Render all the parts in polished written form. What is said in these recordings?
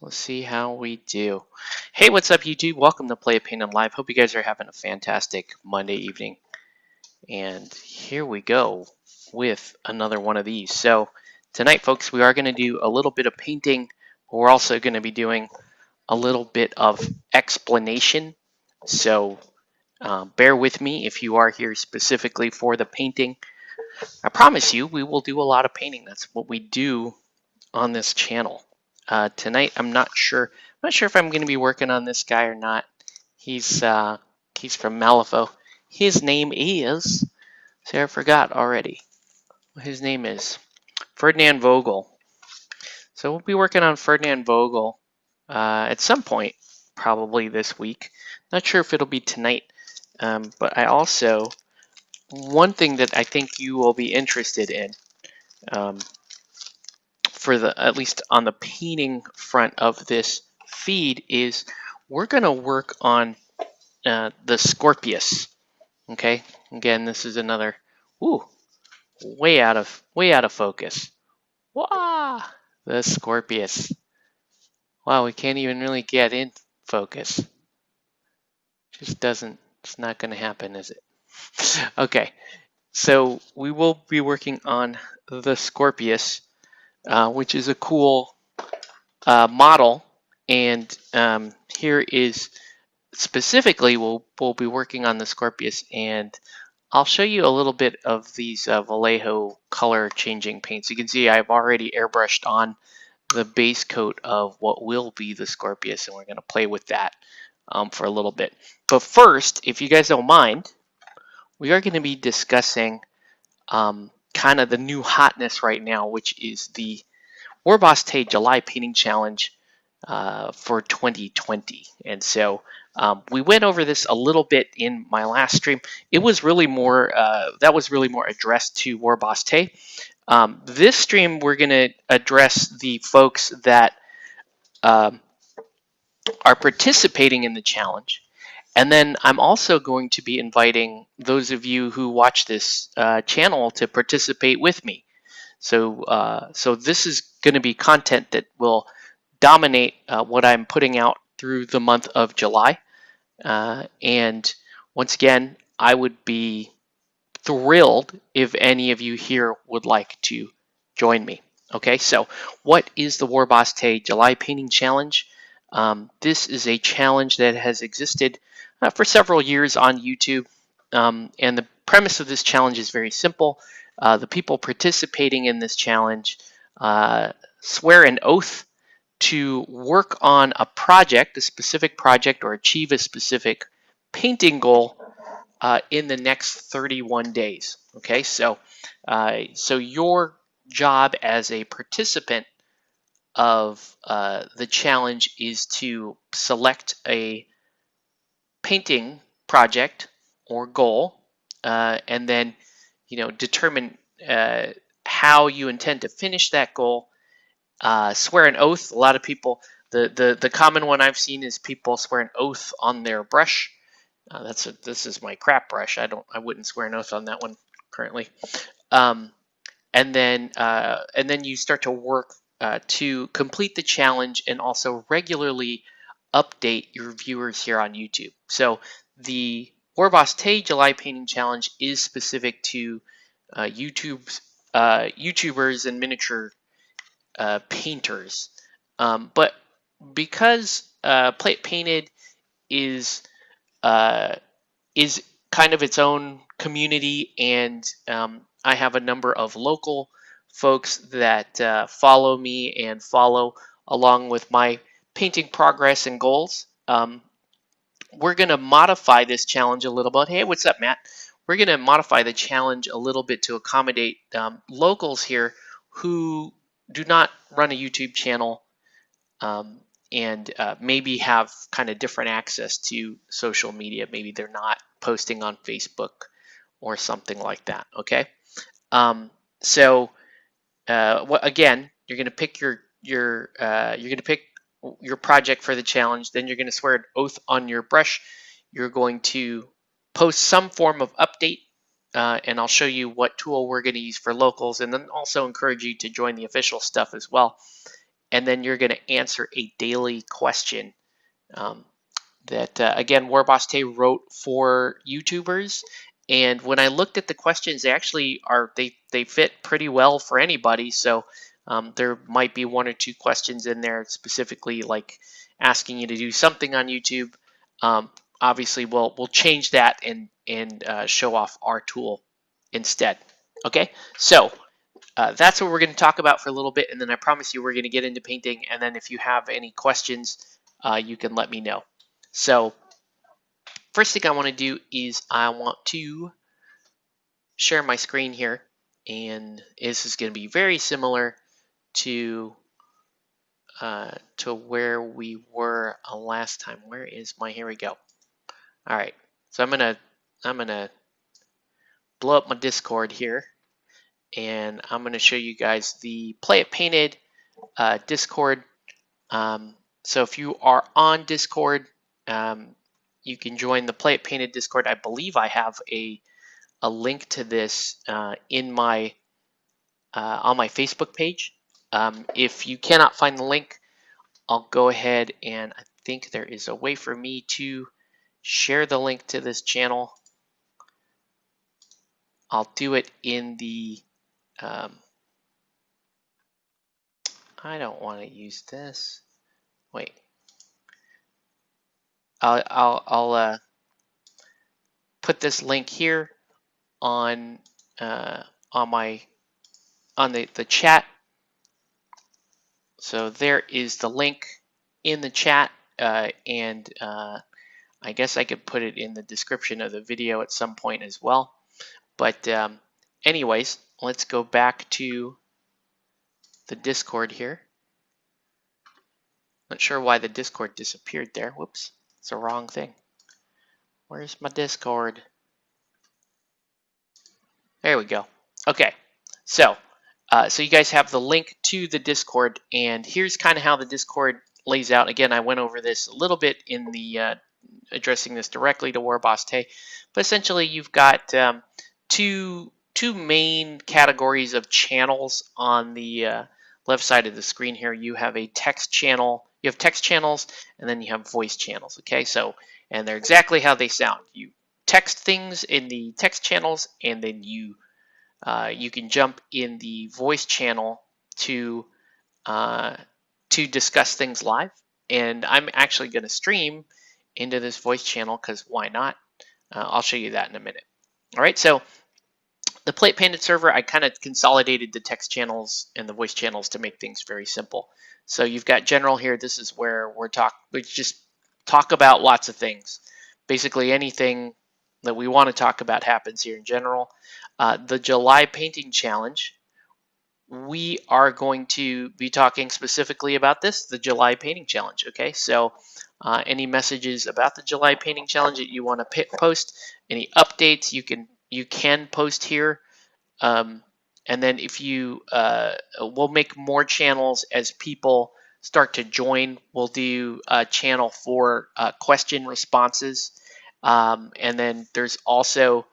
Let's see how we do. Hey, what's up, YouTube? Welcome to Play Painting Live. Hope you guys are having a fantastic Monday evening. And here we go with another one of these. So tonight, folks, we are going to do a little bit of painting, but we're also going to be doing a little bit of explanation. So bear with me if you are here specifically for the painting. I promise you, we will do a lot of painting. That's what we do on this channel. Tonight, I'm not sure. I'm not sure if I'm going to be working on this guy or not. He's from Malifaux. His name is. See, I forgot already what his name is. Ferdinand Vogel. So we'll be working on Ferdinand Vogel at some point, probably this week. Not sure if it'll be tonight, but I also one thing that I think you will be interested in. For the at least on the painting front of this feed is we're going to work on the Scorpius. Okay, again, this is another way out of focus. Wow, the Scorpius. Wow, we can't even really get in focus. Just doesn't. It's not going to happen, is it? Okay, so we will be working on the Scorpius, which is a cool model, and here is specifically we'll be working on the Scorpius, and I'll show you a little bit of these Vallejo color changing paints. You can see I've already airbrushed on the base coat of what will be the Scorpius, and we're going to play with that for a little bit. But first, if you guys don't mind, we are going to be discussing kind of the new hotness right now, which is the Warboss Tae July Painting Challenge for 2020. And so we went over this a little bit in my last stream. It was really more, that was really more addressed to Warboss Tae. This stream, we're going to address the folks that are participating in the challenge. And then I'm also going to be inviting those of you who watch this channel to participate with me. So, so this is going to be content that will dominate what I'm putting out through the month of July. And once again, I would be thrilled if any of you here would like to join me. Okay, so what is the Warboss Tae July Painting Challenge? This is a challenge that has existed for several years on YouTube. And the premise of this challenge is very simple. The people participating in this challenge swear an oath to work on a project, a specific project, or achieve a specific painting goal in the next 31 days. Okay, so so your job as a participant of the challenge is to select a painting project or goal, and then determine how you intend to finish that goal. Swear an oath. A lot of people, the common one I've seen is people swear an oath on their brush. This is my crap brush. I wouldn't swear an oath on that one currently. And then you start to work to complete the challenge and also regularly update your viewers here on YouTube. So the Warboss Tae July Painting Challenge is specific to YouTubers and miniature painters, but because Play It Painted is kind of its own community, and I have a number of local folks that follow me and follow along with my painting progress and goals. We're going to modify this challenge a little bit. Hey, what's up, Matt? We're going to modify the challenge a little bit to accommodate locals here who do not run a YouTube channel and maybe have kind of different access to social media. Maybe they're not posting on Facebook or something like that. Okay, so again, you're going to pick you're going to pick your project for the challenge. Then you're going to swear an oath on your brush. You're going to post some form of update, and I'll show you what tool we're going to use for locals, and then also encourage you to join the official stuff as well. and then you're going to answer a daily question that, again, Warboss Tae wrote for YouTubers. And when I looked at the questions, they actually they fit pretty well for anybody. So there might be one or two questions in there specifically like asking you to do something on YouTube. Obviously, we'll change that and show off our tool instead. Okay, so that's what we're going to talk about for a little bit, and then I promise you we're going to get into painting. And then if you have any questions, you can let me know. So first thing I want to do is I want to share my screen here, and this is going to be very similar to where we were last time. Where is my? Here we go. All right, so I'm gonna blow up my Discord here, and I'm gonna show you guys the Play It Painted Discord. So if you are on Discord, you can join the Play It Painted Discord. I believe I have a link to this in my on my Facebook page. If you cannot find the link, I'll go ahead and I think there is a way for me to share the link to this channel. I'll do it in the I don't want to use this. Wait. I'll put this link here on the chat. So there is the link in the chat, and I guess I could put it in the description of the video at some point as well. But anyways, let's go back to the Discord here. Not sure why the Discord disappeared there. Whoops, it's the wrong thing. Where's my Discord? There we go. Okay, so so you guys have the link to the Discord, and here's kind of how the Discord lays out. Again, I went over this a little bit in the addressing this directly to Warboss Tae, but essentially you've got two main categories of channels on the left side of the screen here. You have a text channel, you have text channels, and then you have voice channels. Okay, so and they're exactly how they sound. You text things in the text channels, and then you can jump in the voice channel to discuss things live. And I'm actually going to stream into this voice channel because why not? I'll show you that in a minute. All right, so the Play It Painted server, I kind of consolidated the text channels and the voice channels to make things very simple. So you've got general here. This is where we just talk about lots of things. Basically anything that we want to talk about happens here in general. The July Painting Challenge, we are going to be talking specifically about this, the July Painting Challenge. Okay, so any messages about the July Painting Challenge that you want to post, any updates you can post here, and then if you we'll make more channels as people start to join. We'll do a channel for question responses, and then there's also,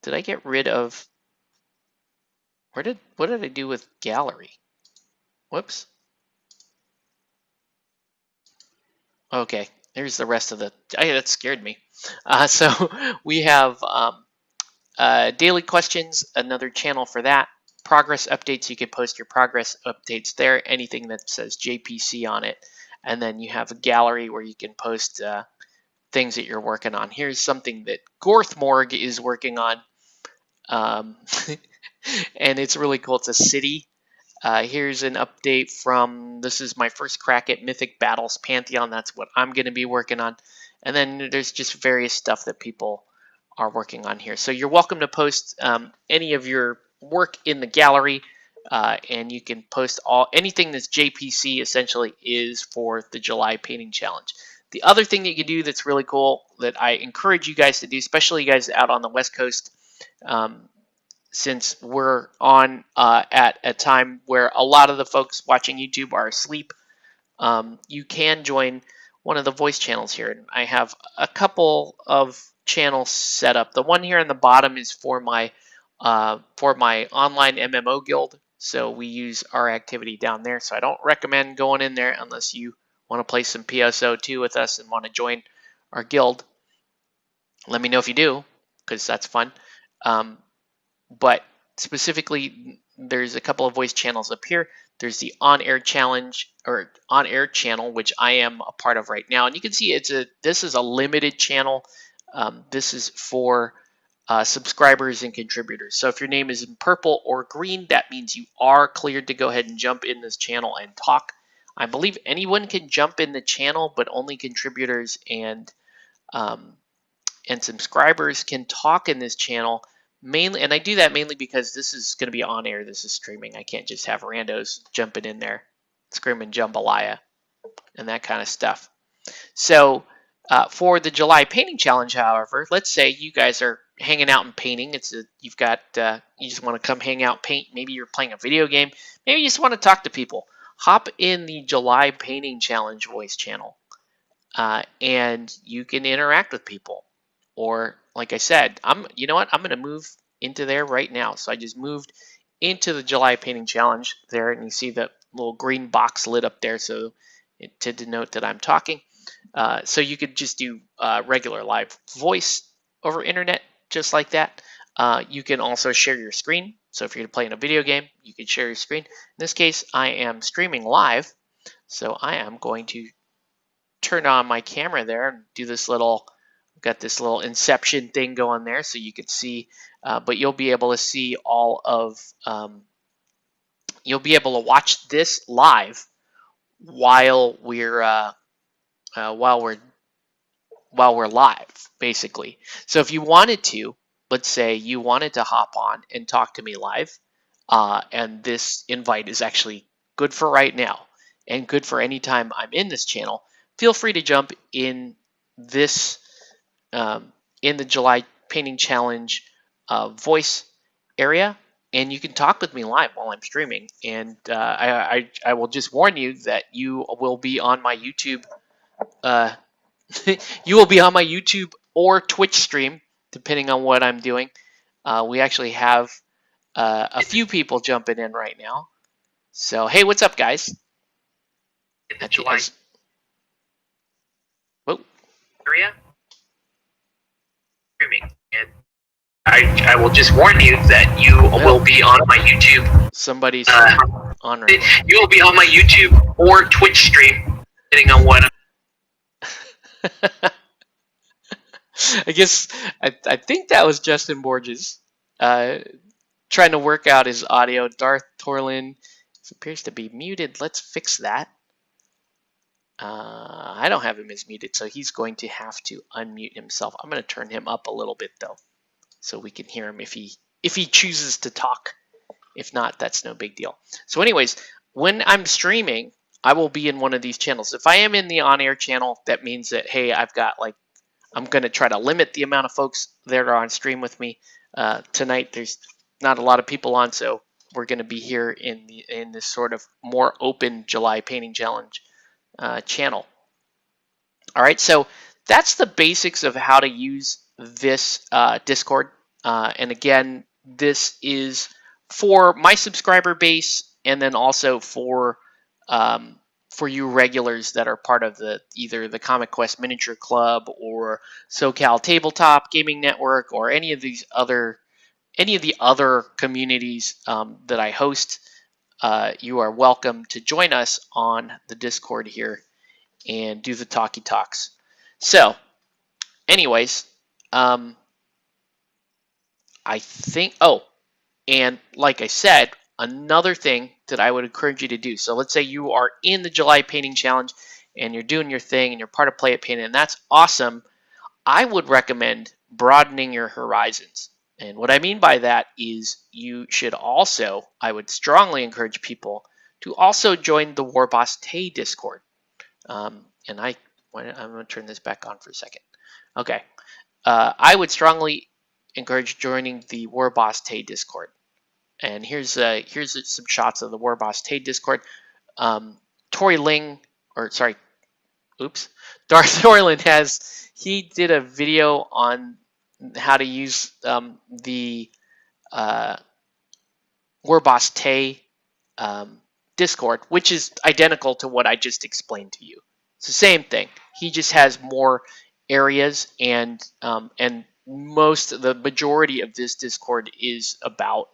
did I get rid of, what did I do with gallery? Whoops. Okay, there's the rest of the, that scared me. So we have daily questions, another channel for that. Progress updates, you can post your progress updates there, anything that says JPC on it. And then you have a gallery where you can post things that you're working on. Here's something that Gorthmorg is working on. And it's really cool. It's a city. Here's an update from, this is my first crack at Mythic Battles Pantheon. That's what I'm going to be working on. And then there's just various stuff that people are working on here. So you're welcome to post any of your work in the gallery, and you can post anything that's JPC essentially is for the July Painting Challenge. The other thing that you can do that's really cool that I encourage you guys to do, especially you guys out on the West Coast, since we're on at a time where a lot of the folks watching YouTube are asleep, you can join one of the voice channels here. And I have a couple of channels set up. The one here on the bottom is for my online MMO guild. So we use our activity down there. So I don't recommend going in there unless you want to play some PSO2 with us and want to join our guild. Let me know if you do, because that's fun. But specifically, there's a couple of voice channels up here. There's the on-air challenge or on-air channel, which I am a part of right now. And you can see this is a limited channel. This is for subscribers and contributors. So if your name is in purple or green, that means you are cleared to go ahead and jump in this channel and talk. I believe anyone can jump in the channel, but only contributors and subscribers can talk in this channel. Mainly, and I do that mainly because this is going to be on air. This is streaming. I can't just have randos jumping in there, screaming jambalaya and that kind of stuff. So for the July Painting Challenge, however, let's say you guys are hanging out and painting. You just want to come hang out, paint. Maybe you're playing a video game. Maybe you just want to talk to people. Hop in the July Painting Challenge voice channel, and you can interact with people. Or like I said, you know what? I'm going to move into there right now. So I just moved into the July Painting Challenge there, and you see the little green box lit up there, so to denote that I'm talking. So you could just do regular live voice over internet, just like that. You can also share your screen. So if you're playing a video game, you can share your screen. In this case, I am streaming live, so I am going to turn on my camera there and do this little. Got this little inception thing going there, so you can see, but you'll be able to see all of, you'll be able to watch this live while we're live, basically. So if you wanted to, let's say you wanted to hop on and talk to me live, and this invite is actually good for right now and good for any time I'm in this channel, feel free to jump in this. In the July Painting Challenge voice area, and you can talk with me live while I'm streaming. And I will just warn you that you will be on my YouTube. You will be on my YouTube or Twitch stream, depending on what I'm doing. We actually have a few people jumping in right now. So hey, what's up, guys? In the July area. And I will just warn you that you will be on my YouTube. Somebody's on right now. You will be on my YouTube or Twitch stream, depending on what. I guess I think that was Justin Borges trying to work out his audio. Darth Torlin appears to be muted. Let's fix that. I don't have him as muted, so he's going to have to unmute himself. I'm going to turn him up a little bit though, so we can hear him if he chooses to talk. If not, that's no big deal. So anyways, when I'm streaming, I will be in one of these channels. If I am in the on-air channel, that means that, hey, I'm going to try to limit the amount of folks that are on stream with me. Tonight, there's not a lot of people on, so we're going to be here in this sort of more open July Painting Challenge channel. All right, so that's the basics of how to use this Discord. And again, this is for my subscriber base, and then also for you regulars that are part of either the Comic Quest Miniature Club or SoCal Tabletop Gaming Network or any of the other communities that I host. You are welcome to join us on the Discord here and do the talkie talks. So, anyways, I think. Oh, and like I said, another thing that I would encourage you to do. So let's say you are in the July Painting Challenge and you're doing your thing and you're part of Play It Painting, and that's awesome. I would recommend broadening your horizons. And what I mean by that is you should also, I would strongly encourage people to also join the Warboss Tae Discord. And I'm going to turn this back on for a second. Okay. I would strongly encourage joining the Warboss Tae Discord. And here's some shots of the Warboss Tae Discord. Darth Orland he did a video on how to use the Warboss Tae Discord, which is identical to what I just explained to you. It's the same thing. He just has more areas, and the majority of this Discord is about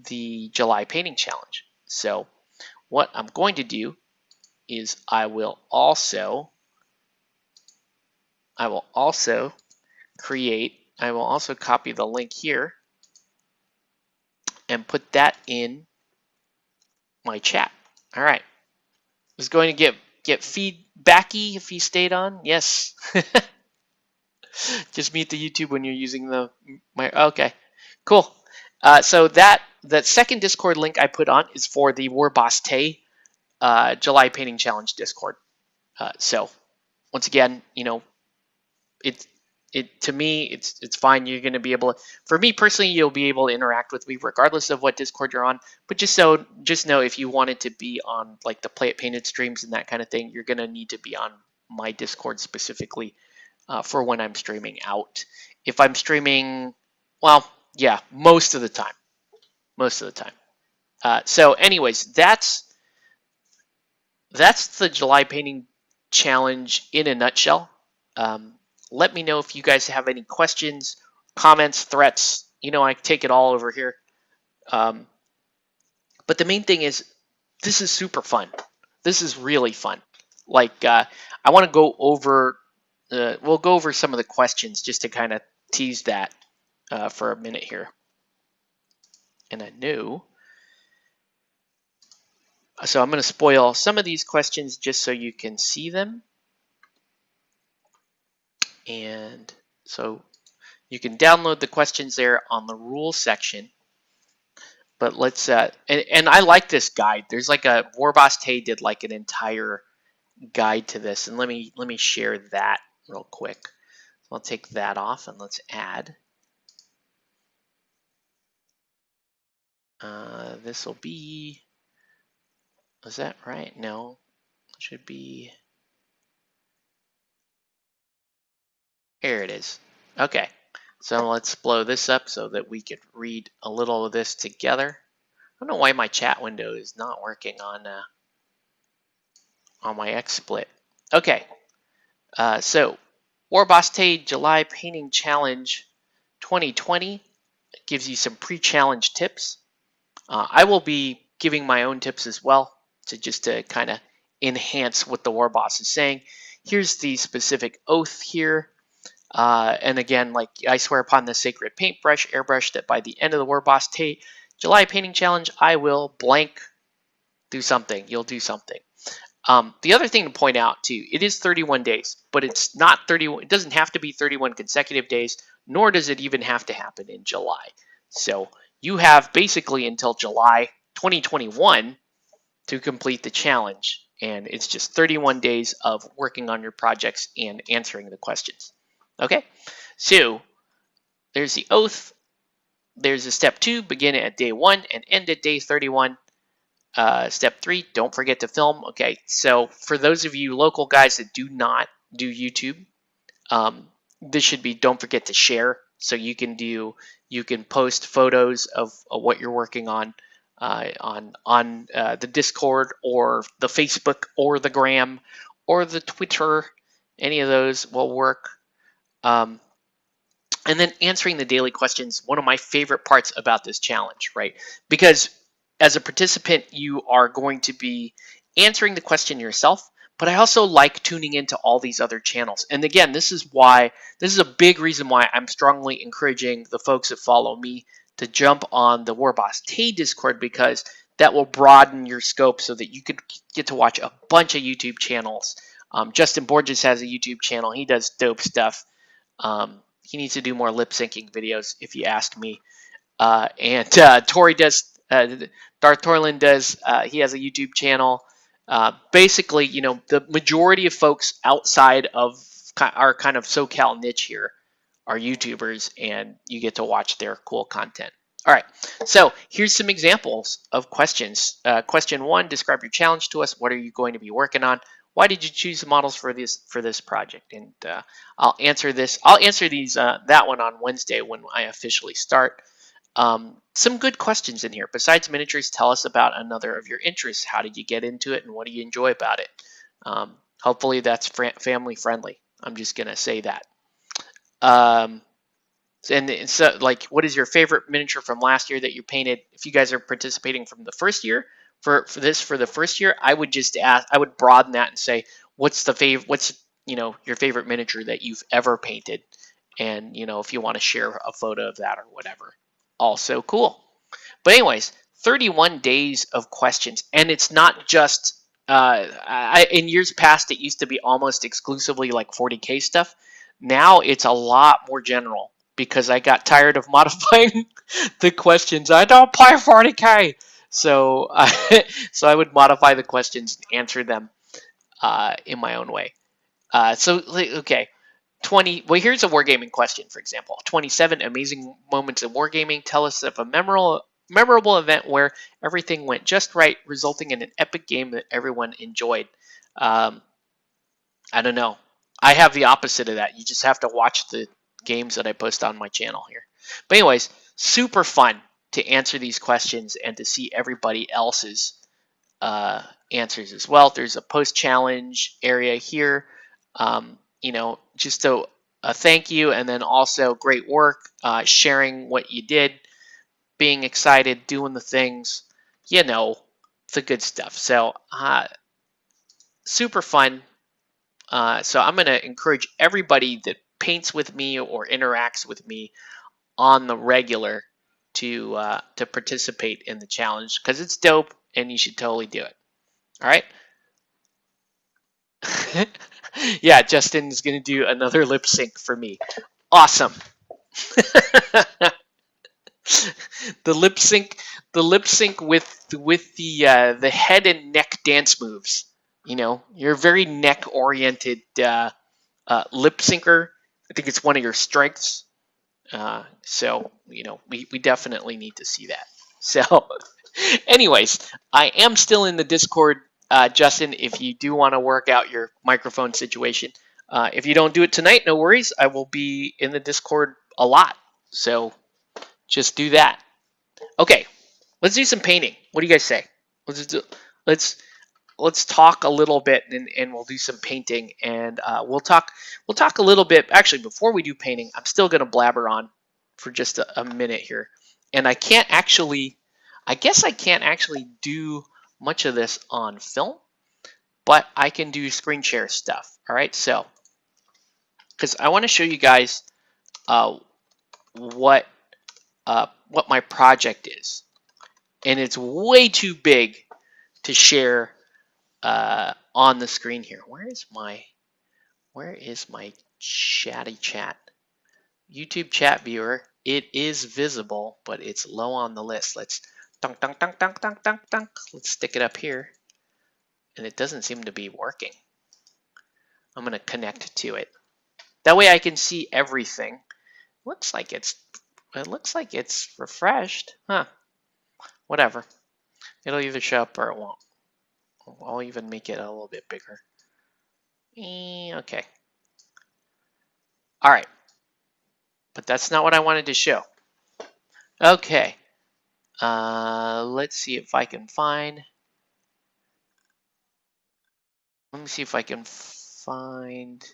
the July Painting Challenge. So what I'm going to do is I will also copy the link here and put that in my chat. All right. Is going to get feedbacky if you stayed on. Yes. Just mute the YouTube when you're using okay. Cool. So that second Discord link I put on is for the Warboss Tae July Painting Challenge Discord. So once again, to me, it's fine. You're going to be able to, for me personally, you'll be able to interact with me regardless of what Discord you're on. But just know if you wanted to be on like the Play It Painted streams and that kind of thing, you're going to need to be on my Discord specifically for when I'm streaming out. If I'm streaming, well, yeah, most of the time. So anyways, that's the July Painting Challenge in a nutshell. Let me know if you guys have any questions, comments, threats. I take it all over here. But the main thing is, this is super fun. This is really fun. Like, I want to go over, we'll go over some of the questions just to kind of tease that for a minute here. And so I'm going to spoil some of these questions just so you can see them. And so you can download the questions there on the rules section. But let's and I like this guide. There's like a Warboss Tae did like an entire guide to this, and let me share that real quick. So I'll take that off and let's add. This will be. Is that right? No, it should be. Here it is. Okay, so let's blow this up so that we could read a little of this together. I don't know why my chat window is not working on my XSplit. Okay, so Warboss Tae July Painting Challenge 2020 gives you some pre-challenge tips. I will be giving my own tips as well to kind of enhance what the Warboss is saying. Here's the specific oath here. And again, like I swear upon the sacred paintbrush, airbrush, that by the end of the Warboss Tae July Painting Challenge, I will blank do something. You'll do something. The other thing to point out too, it is 31 days, but it's not 31. It doesn't have to be 31 consecutive days, nor does it even have to happen in July. So you have basically until July 2021 to complete the challenge, and it's just 31 days of working on your projects and answering the questions. Okay, so there's the oath. There's a step 2, begin at day 1 and end at day 31. Step 3, don't forget to film. Okay, so for those of you local guys that do not do YouTube, this should be don't forget to share. So you can post photos of what you're working on the Discord or the Facebook or the Gram or the Twitter. Any of those will work. And then answering the daily questions, one of my favorite parts about this challenge, right? Because as a participant, you are going to be answering the question yourself, but I also like tuning into all these other channels. And again, this is a big reason why I'm strongly encouraging the folks that follow me to jump on the Warboss Tae Discord, because that will broaden your scope so that you could get to watch a bunch of YouTube channels. Justin Borges has a YouTube channel. He does dope stuff. He needs to do more lip syncing videos, if you ask me. And Tori does. Darth Torlin does. He has a YouTube channel. Basically, the majority of folks outside of our kind of SoCal niche here are YouTubers, and you get to watch their cool content. All right, so here's some examples of questions. Question 1: describe your challenge to us. What are you going to be working on? Why did you choose the models for this project? And I'll answer this. I'll answer these that one on Wednesday when I officially start. some good questions in here. Besides miniatures, tell us about another of your interests. How did you get into it, and what do you enjoy about it? Hopefully that's family friendly. I'm just gonna say that. And so, like, what is your favorite miniature from last year that you painted? If you guys are participating from the first year, for the first year, I would just ask. I would broaden that and say, what's your favorite miniature that you've ever painted? And if you want to share a photo of that or whatever, also cool. But anyways, 31 days of questions, and it's not just. In years past, it used to be almost exclusively like 40K stuff. Now it's a lot more general because I got tired of modifying the questions. I don't play 40K, so I would modify the questions and answer them in my own way. Okay. 20. Well, here's a wargaming question, for example. 27 amazing moments in wargaming. Tell us of a memorable event where everything went just right, resulting in an epic game that everyone enjoyed. I don't know. I have the opposite of that. You just have to watch the games that I post on my channel here. But anyways, super fun to answer these questions and to see everybody else's answers as well. There's a post challenge area here. Just a thank you, and then also great work, sharing what you did, being excited, doing the things, the good stuff. So super fun. So I'm going to encourage everybody that paints with me or interacts with me on the regular to participate in the challenge, because it's dope and you should totally do it. All right. Yeah, Justin's going to do another lip sync for me. Awesome. the lip sync with the head and neck dance moves. You're a very neck oriented lip syncer. I think it's one of your strengths. So we definitely need to see that. So anyways, I am still in the Discord, Justin, if you do want to work out your microphone situation. If you don't do it tonight, no worries. I will be in the Discord a lot. So just do that. Okay, let's do some painting. What do you guys say? Let's talk a little bit, and we'll do some painting, and we'll talk a little bit. Actually, before we do painting, I'm still gonna blabber on for just a minute here, and I guess I can't actually do much of this on film, but I can do screen share stuff. All right, so because I want to show you guys what my project is, and it's way too big to share on the screen here. Where is my chatty chat? YouTube chat viewer. It is visible, but it's low on the list. Let's dunk. Let's stick it up here, and it doesn't seem to be working. I'm gonna connect to it. That way I can see everything. It looks like it's refreshed. Huh. Whatever. It'll either show up or it won't. I'll even make it a little bit bigger. Okay. All right. But that's not what I wanted to show. Okay. Let's see if I can find. Let me see if I can find.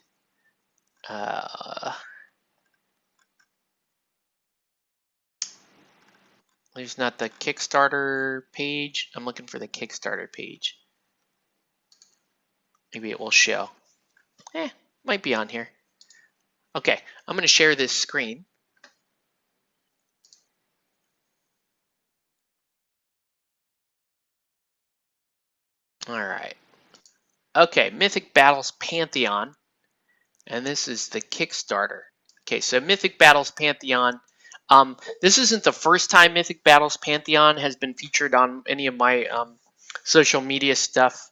There's not the Kickstarter page. I'm looking for the Kickstarter page. Maybe it will show. Might be on here. Okay, I'm going to share this screen. All right. Okay, Mythic Battles Pantheon. And this is the Kickstarter. Okay, so Mythic Battles Pantheon. This isn't the first time Mythic Battles Pantheon has been featured on any of my social media stuff.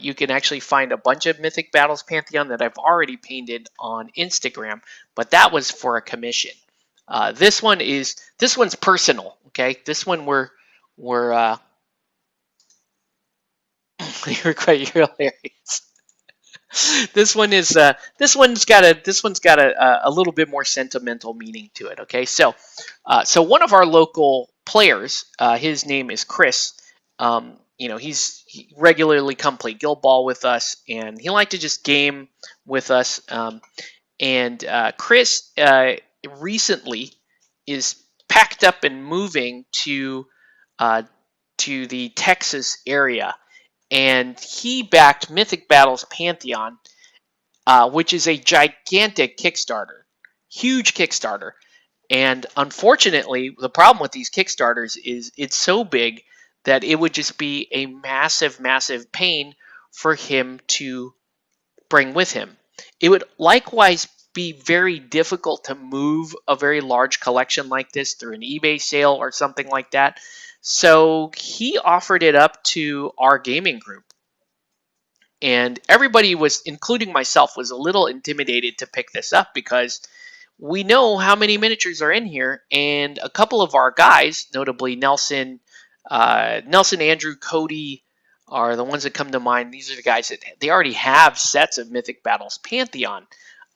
You can actually find a bunch of Mythic Battles Pantheon that I've already painted on Instagram, but that was for a commission. This one's personal. Okay, this one we're you're quite hilarious. This one is this one's got a little bit more sentimental meaning to it. Okay, so so one of our local players, his name is Chris. He regularly come play Guild Ball with us, and he liked to just game with us. And Chris recently is packed up and moving uh, to the Texas area, and he backed Mythic Battles Pantheon, which is a gigantic Kickstarter, huge Kickstarter. And unfortunately, the problem with these Kickstarters is it's so big that it would just be a massive, massive pain for him to bring with him. It would likewise be very difficult to move a very large collection like this through an eBay sale or something like that. So he offered it up to our gaming group. And everybody was, including myself, was a little intimidated to pick this up because we know how many miniatures are in here, and a couple of our guys, notably Nelson, Andrew, Cody, are the ones that come to mind. These are the guys that they already have sets of Mythic Battles Pantheon,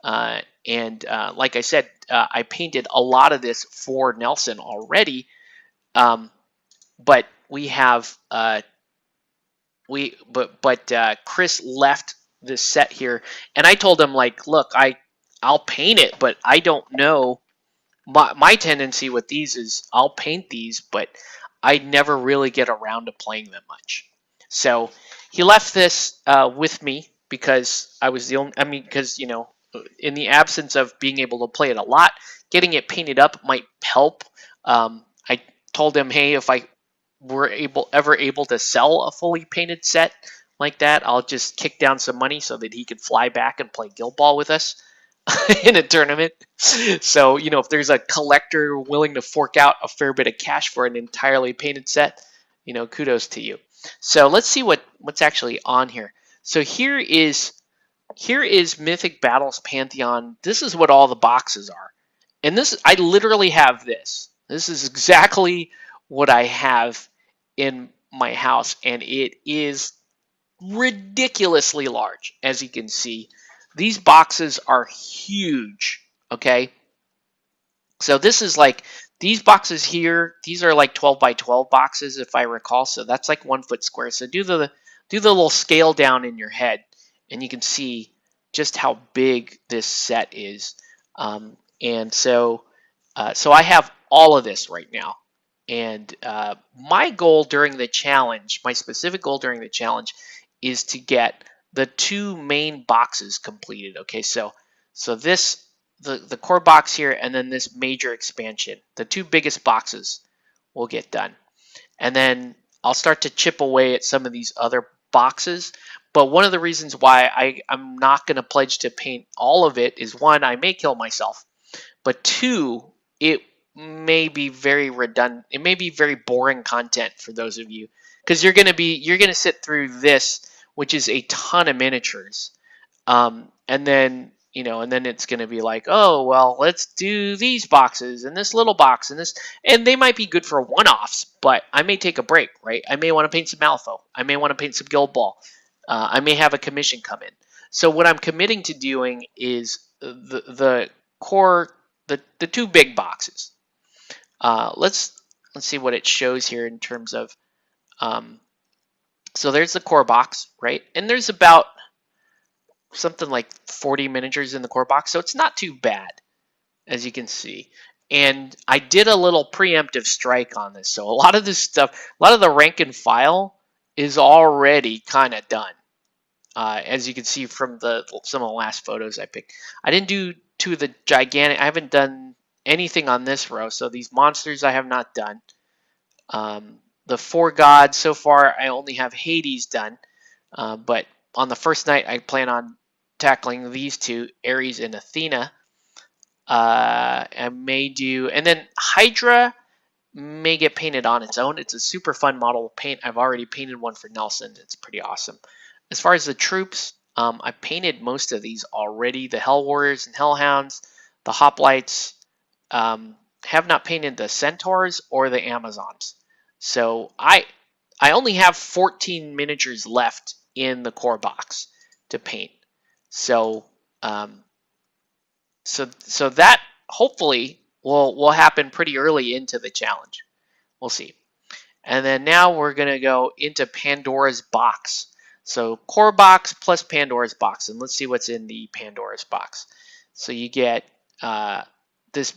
and like I said, I painted a lot of this for Nelson already, but we have Chris left this set here, and I told him, like, look, I'll paint it, but I don't know. My tendency with these is I'll paint these, but I never really get around to playing them much. So he left this with me because I was the only. I mean, because in the absence of being able to play it a lot, getting it painted up might help. I told him, hey, if I were ever able to sell a fully painted set like that, I'll just kick down some money so that he could fly back and play Guild Ball with us in a tournament. So, if there's a collector willing to fork out a fair bit of cash for an entirely painted set, kudos to you. So let's see what's actually on here. So here is Mythic Battles Pantheon. This is what all the boxes are. And I literally have this. This is exactly what I have in my house, and it is ridiculously large, as you can see. These boxes are huge, okay? So this is like, these boxes here, these are like 12 by 12 boxes, if I recall. So that's like 1 foot square. So do the little scale down in your head, and you can see just how big this set is. And so I have all of this right now. And my goal during the challenge, my specific goal during the challenge, is to get the 2 main boxes completed. Okay, so this, the core box here, and then this major expansion, the 2 biggest boxes will get done. And then I'll start to chip away at some of these other boxes. But one of the reasons why I'm not going to pledge to paint all of it is, 1, I may kill myself, but 2, it may be very redundant. It may be very boring content for those of you, because you're going to sit through this, which is a ton of miniatures, and then it's going to be like, oh well, let's do these boxes and this little box and this, and they might be good for one-offs, but I may take a break, right? I may want to paint some Malifaux. I may want to paint some Guild Ball. I may have a commission come in. So what I'm committing to doing is the core, the 2 big boxes. Let's see what it shows here in terms of, so there's the core box, right? And there's about something like 40 miniatures in the core box, so it's not too bad, as you can see. And I did a little preemptive strike on this, so a lot of this stuff, a lot of the rank and file is already kind of done, as you can see from some of the last photos I picked. I didn't do 2 of the gigantic. I haven't done anything on this row, so these monsters I have not done. The 4 gods, so far I only have Hades done, but on the first night I plan on tackling these 2, Ares and Athena. I may do, and then Hydra may get painted on its own. It's a super fun model to paint. I've already painted one for Nelson. It's pretty awesome. As far as the troops, I painted most of these already. The Hell Warriors and Hellhounds, the Hoplites. Have not painted the Centaurs or the Amazons. So I only have 14 miniatures left in the core box to paint. So so that hopefully will happen pretty early into the challenge. We'll see. And then now we're going to go into Pandora's box. So core box plus Pandora's box. And let's see what's in the Pandora's box. So you get this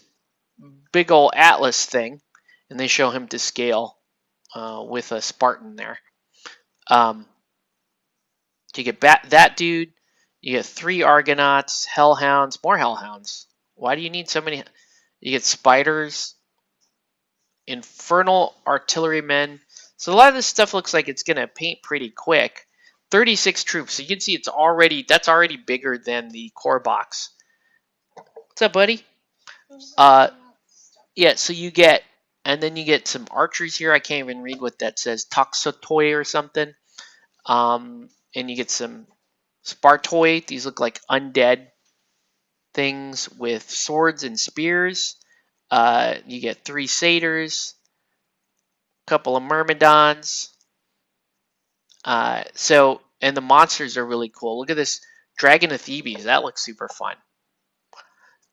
big old Atlas thing, and they show him to scale with a Spartan there. You get that dude. You get 3 Argonauts, Hellhounds, more Hellhounds. Why do you need so many? You get spiders, Infernal Artillerymen. So a lot of this stuff looks like it's going to paint pretty quick. 36 troops. So you can see that's already bigger than the core box. What's up, buddy? Yeah, so you get, and then you get some archers here. I can't even read what that says. Toxotoy or something. And you get some Spartoi. These look like undead things with swords and spears. You get 3 satyrs, a couple of myrmidons. And the monsters are really cool. Look at this Dragon of Thebes. That looks super fun.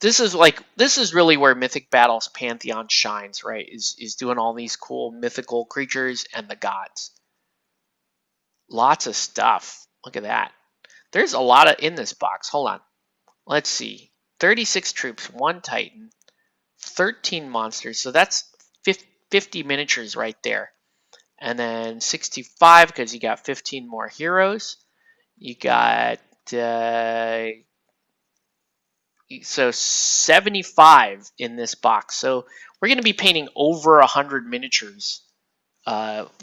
This is really where Mythic Battles Pantheon shines, right? Is doing all these cool mythical creatures and the gods. Lots of stuff. Look at that. There's a lot in this box. Hold on. Let's see. 36 troops, 1 Titan, 13 monsters. So that's 50 miniatures right there. And then 65 because you got 15 more heroes. You got so 75 in this box. So we're going to be painting over 100 miniatures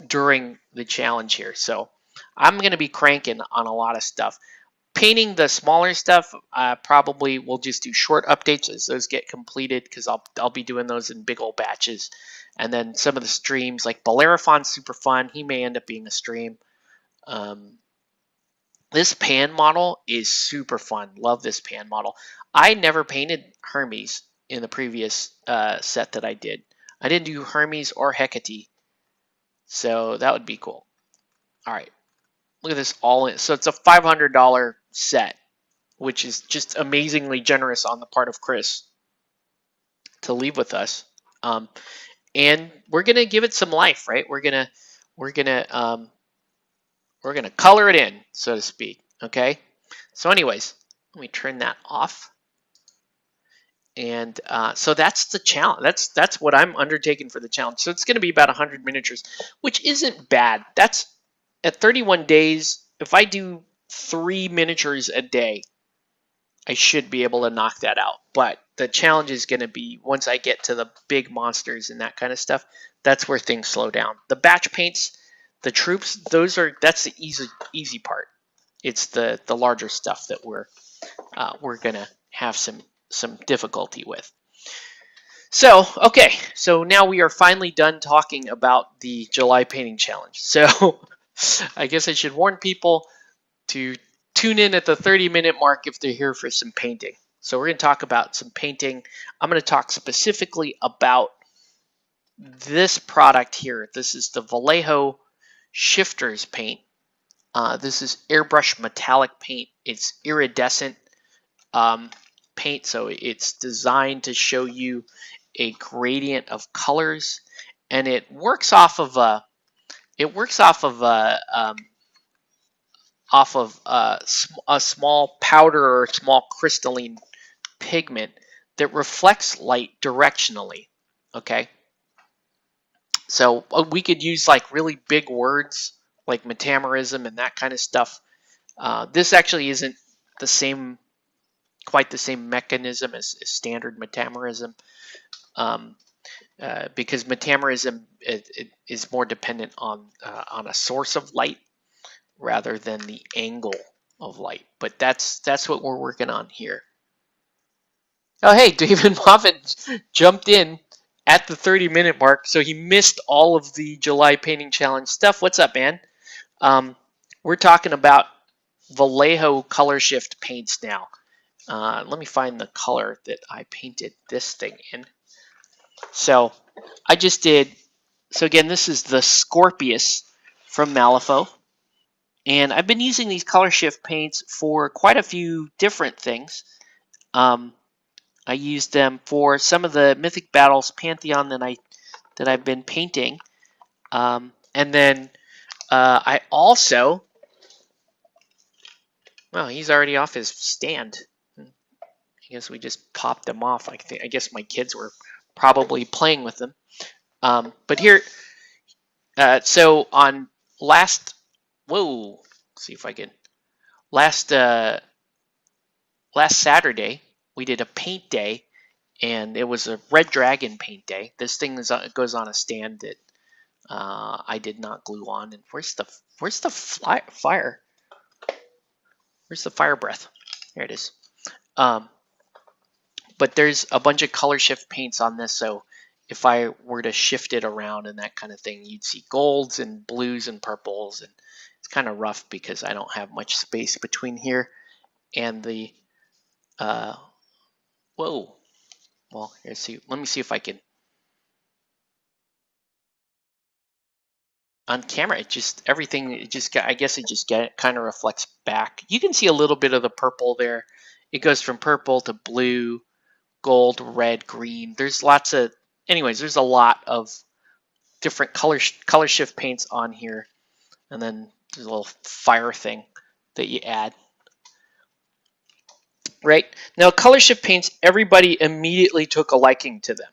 during the challenge here. So I'm going to be cranking on a lot of stuff. Painting the smaller stuff, probably we'll just do short updates as those get completed because I'll be doing those in big old batches. And then some of the streams, like Bellerophon's super fun. He may end up being a stream. This pan model is super fun. Love this pan model. I never painted Hermes in the previous set that I did. I didn't do Hermes or Hecate. So that would be cool. All right. Look at this all in. So it's a $500 set, which is just amazingly generous on the part of Chris to leave with us. And we're gonna give it some life, right? We're gonna color it in, so to speak. Okay. So, anyways, let me turn that off. And so that's the challenge. That's what I'm undertaking for the challenge. So it's going to be about 100 miniatures, which isn't bad. That's at 31 days. If I do 3 miniatures a day, I should be able to knock that out. But the challenge is going to be once I get to the big monsters and that kind of stuff. That's where things slow down. The batch paints, the troops, that's the easy part. It's the larger stuff that we're going to have some difficulty with. So, okay, so now we are finally done talking about the July Painting Challenge. So, I guess I should warn people to tune in at the 30-minute mark if they're here for some painting. So we're going to talk about some painting. I'm going to talk specifically about this product here. This is the Vallejo Shifters paint. This is airbrush metallic paint. It's iridescent paint, so it's designed to show you a gradient of colors, and it works off of a small powder or small crystalline pigment that reflects light directionally. Okay, so we could use like really big words like metamerism and that kind of stuff. This actually isn't quite the same mechanism as standard metamerism, because metamerism is more dependent on a source of light rather than the angle of light. But that's what we're working on here. Oh, hey, David Moffat jumped in at the 30-minute mark, so he missed all of the July Painting Challenge stuff. What's up, man? We're talking about Vallejo color shift paints now. Let me find the color that I painted this thing in. So I just did, so again, this is the Scorpius from Malifaux. And I've been using these color shift paints for quite a few different things. I used them for some of the Mythic Battles Pantheon that I've been painting, and then I also, well, he's already off his stand. I guess we just popped them off. I guess my kids were probably playing with them. But here, so on last, whoa, let's see if I can, last Saturday we did a paint day, and it was a Red Dragon paint day. This thing goes on a stand that I did not glue on. And where's the fire? Where's the fire breath? There it is. But there's a bunch of color shift paints on this, so if I were to shift it around and that kind of thing, you'd see golds and blues and purples, and it's kind of rough because I don't have much space between here and the whoa. Well, let's see. Let me see if I can. On camera, it just everything. It just I guess it just kind of reflects back. You can see a little bit of the purple there. It goes from purple to blue, gold, red, green. There's lots of. Anyways, there's a lot of different color shift paints on here, and then there's a little fire thing that you add. Right now, color shift paints, everybody immediately took a liking to them.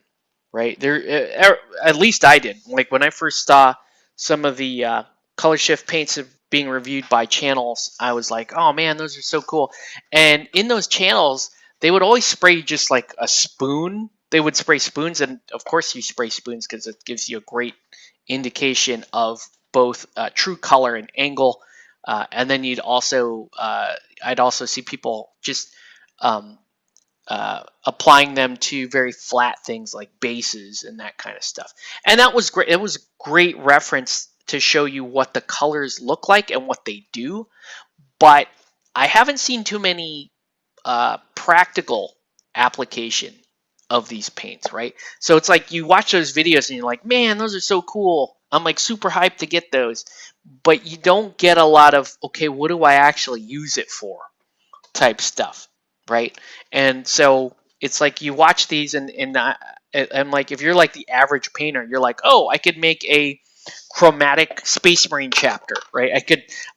Right there, at least I did. Like when I first saw some of the color shift paints being reviewed by channels, I was like, oh man, those are so cool. And in those channels, they would always spray just like a spoon. They would spray spoons, and of course you spray spoons because it gives you a great indication of both true color and angle. And then you'd also, I'd also see people just applying them to very flat things like bases and that kind of stuff. And that was great. It was great reference to show you what the colors look like and what they do. But I haven't seen too many practical application of these paints, right? So it's like you watch those videos and you're like, man, those are so cool. I'm like super hyped to get those. But you don't get a lot of, okay, what do I actually use it for type stuff, right? And so it's like you watch these and like if you're like the average painter, you're like, oh, I could make a chromatic Space Marine chapter, right?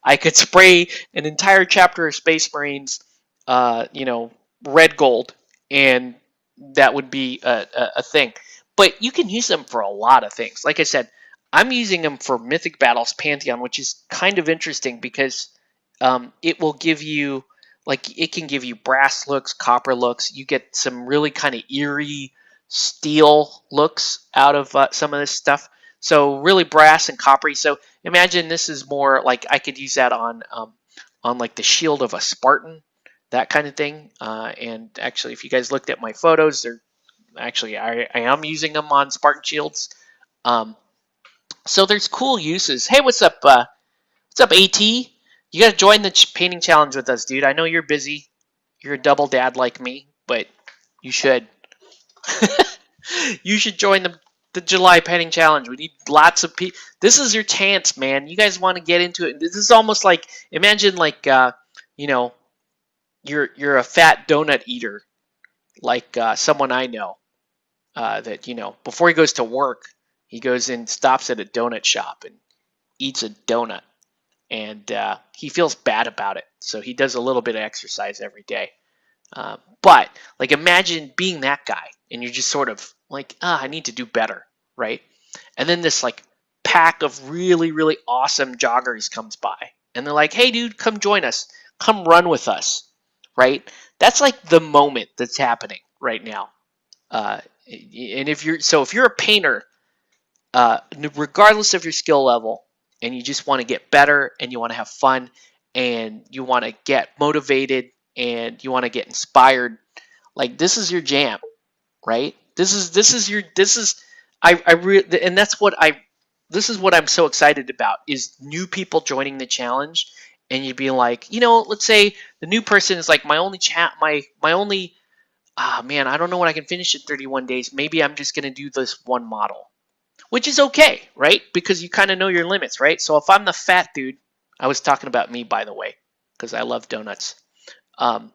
I could spray an entire chapter of Space Marines, red gold, and that would be a thing. But you can use them for a lot of things. Like I said, I'm using them for Mythic Battles Pantheon, which is kind of interesting because it will give you, like, it can give you brass looks, copper looks. You get some really kind of eerie steel looks out of some of this stuff. So really brass and coppery. So imagine this is more like I could use that on like the shield of a Spartan, that kind of thing. And actually, if you guys looked at my photos, they're actually I am using them on Spartan shields. So there's cool uses. Hey, what's up? What's up, AT? You gotta join the painting challenge with us, dude. I know you're busy. You're a double dad like me, but you should. You should join the July Painting Challenge. We need lots of people. This is your chance, man. You guys want to get into it. This is almost like, imagine like you're a fat donut eater, like someone I know that before he goes to work, he goes and stops at a donut shop and eats a donut, and he feels bad about it, so he does a little bit of exercise every day. But like, imagine being that guy, and you're just sort of like, I need to do better, right? And then this like pack of really, really awesome joggers comes by, and they're like, hey, dude, come join us, come run with us, right? That's like the moment that's happening right now. And if you're a painter, regardless of your skill level, and you just want to get better, and you want to have fun, and you want to get motivated, and you want to get inspired, like, this is your jam, right? This is what I'm so excited about, is new people joining the challenge, and you'd be like, let's say the new person is like, my only man, I don't know what I can finish in 31 days. Maybe I'm just gonna do this one model, which is okay, right? Because you kind of know your limits, right? So if I'm the fat dude, I was talking about me, by the way, because I love donuts. Um,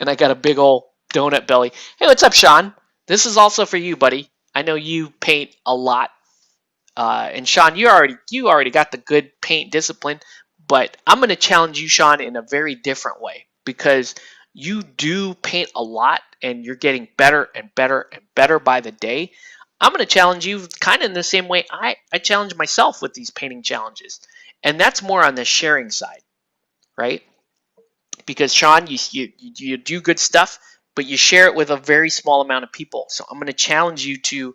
and I got a big old donut belly. Hey, what's up, Sean? This is also for you, buddy. I know you paint a lot, and Sean, you already got the good paint discipline, but I'm going to challenge you, Sean, in a very different way because you do paint a lot, and you're getting better and better and better by the day. I'm going to challenge you kind of in the same way I challenge myself with these painting challenges, and that's more on the sharing side, right? Because Sean, you do good stuff, but you share it with a very small amount of people. So I'm going to challenge you to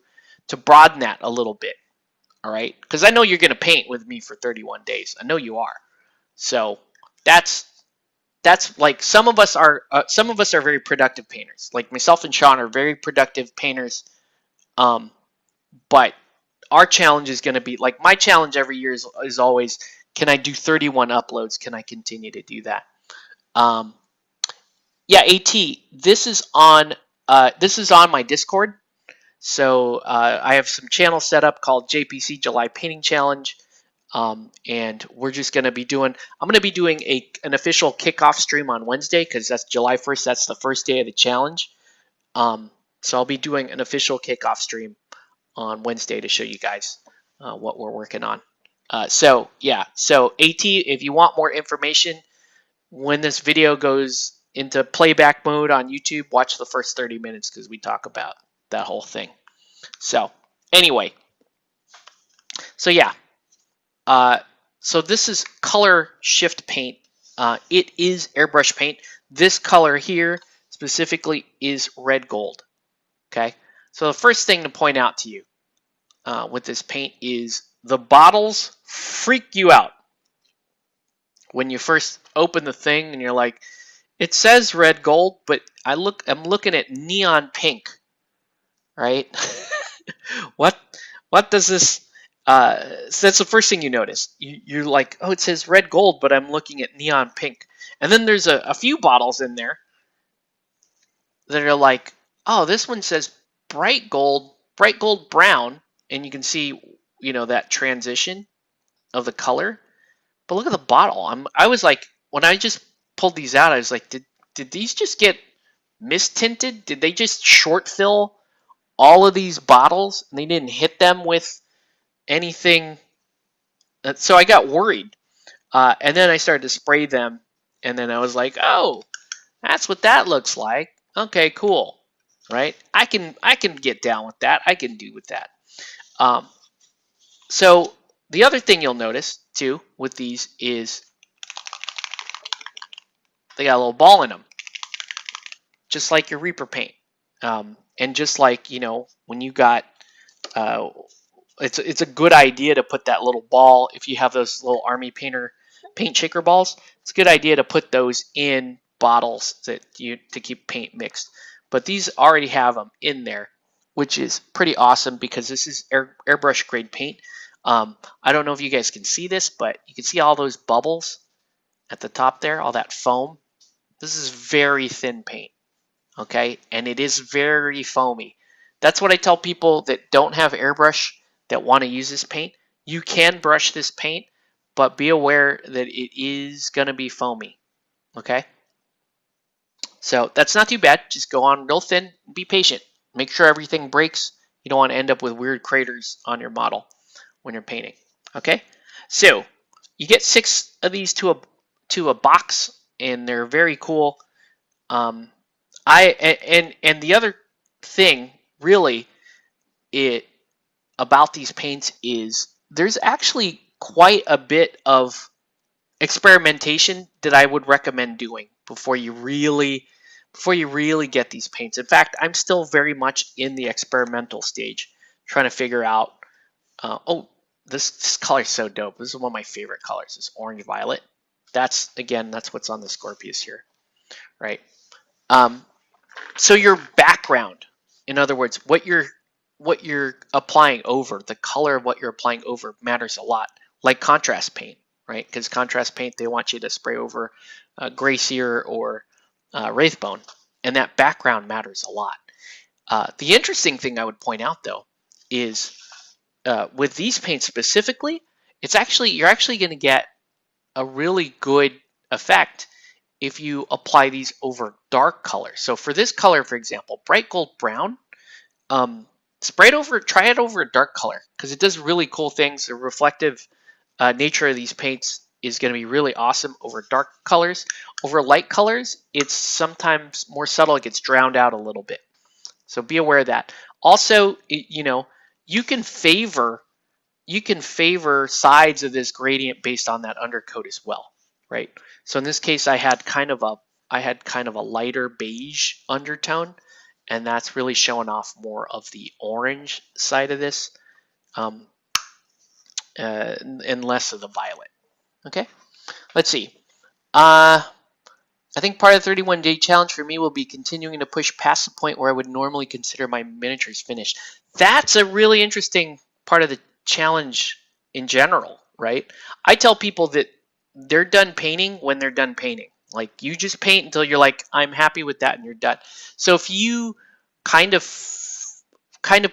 broaden that a little bit. All right, because I know you're going to paint with me for 31 days. I know you are. So that's like some of us are very productive painters. Like myself and Sean are very productive painters. But our challenge is going to be like my challenge every year is always, can I do 31 uploads? Can I continue to do that? Yeah, At, this is on my Discord. So I have some channels set up called JPC July Painting Challenge, and we're just going to be doing. I'm going to be doing an official kickoff stream on Wednesday because that's July 1st. That's the first day of the challenge. So I'll be doing an official kickoff stream on Wednesday to show you guys what we're working on. So yeah, so At, if you want more information, when this video goes into playback mode on YouTube, watch the first 30 minutes because we talk about that whole thing. So anyway, so yeah, so this is color shift paint. It is airbrush paint. This color here specifically is red gold. Okay, so the first thing to point out to you with this paint is the bottles freak you out when you first open the thing and you're like, it says red gold, but I'm looking at neon pink, right? what does this? So that's the first thing you notice. You're like, oh, it says red gold, but I'm looking at neon pink. And then there's a few bottles in there that are like, oh, this one says bright gold brown, and you can see, that transition of the color. But look at the bottle. I was like, when I just pulled these out, I was like, did these just get mistinted? Did they just short fill all of these bottles and they didn't hit them with anything? So I got worried. And then I started to spray them, and then I was like, oh, that's what that looks like. Okay, cool. Right? I can get down with that. I can do with that. So the other thing you'll notice too with these is they got a little ball in them, just like your Reaper paint. And just like, when you got, it's a good idea to put that little ball, if you have those little army painter paint shaker balls, it's a good idea to put those in bottles to keep paint mixed. But these already have them in there, which is pretty awesome because this is airbrush grade paint. I don't know if you guys can see this, but you can see all those bubbles at the top there, all that foam. This is very thin paint, okay? And it is very foamy. That's what I tell people that don't have airbrush that want to use this paint. You can brush this paint, but be aware that it is going to be foamy, okay? So that's not too bad. Just go on real thin, be patient. Make sure everything breaks. You don't want to end up with weird craters on your model when you're painting, okay? So you get 6 of these to a box, and they're very cool. And the other thing really about these paints is there's actually quite a bit of experimentation that I would recommend doing before you really get these paints. In fact, I'm still very much in the experimental stage, trying to figure out. Oh, this color is so dope. This is one of my favorite colors. This orange violet. That's what's on the Scorpius here, right? So your background, in other words, what you're applying over, the color of what you're applying over matters a lot. Like contrast paint, right? Because contrast paint, they want you to spray over Gray Seer or Wraithbone, and that background matters a lot. The interesting thing I would point out, though, is with these paints specifically, you're actually going to get a really good effect if you apply these over dark colors. So for this color, for example, bright gold brown, try it over a dark color because it does really cool things. The reflective nature of these paints is going to be really awesome over dark colors. Over light colors, it's sometimes more subtle. It gets drowned out a little bit. So be aware of that. Also, you know, you can favor sides of this gradient based on that undercoat as well, right? So in this case, I had kind of a lighter beige undertone, and that's really showing off more of the orange side of this, and less of the violet. Okay, let's see. I think part of the 31-day challenge for me will be continuing to push past the point where I would normally consider my miniatures finished. That's a really interesting part of the challenge in general, right? I tell people that they're done painting when they're done painting. Like, you just paint until you're like, I'm happy with that, and you're done. So if you kind of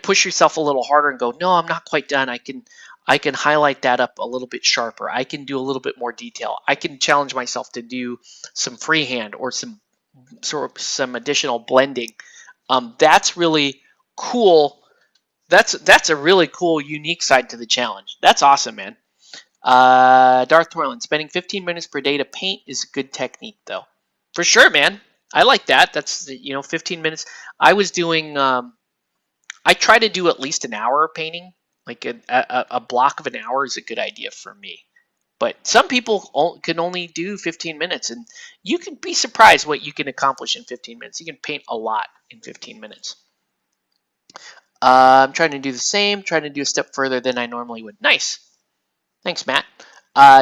push yourself a little harder and go, no, I'm not quite done. I can highlight that up a little bit sharper. I can do a little bit more detail. I can challenge myself to do some freehand or some additional blending. That's really cool. That's a really cool, unique side to the challenge. That's awesome, man. Darth Torlin, spending 15 minutes per day to paint is a good technique, though. For sure, man. I like that. That's 15 minutes. I was doing. I try to do at least an hour of painting. Like a block of an hour is a good idea for me. But some people can only do 15 minutes, and you can be surprised what you can accomplish in 15 minutes. You can paint a lot in 15 minutes. I'm trying to do the same, trying to do a step further than I normally would. Nice. Thanks, Matt.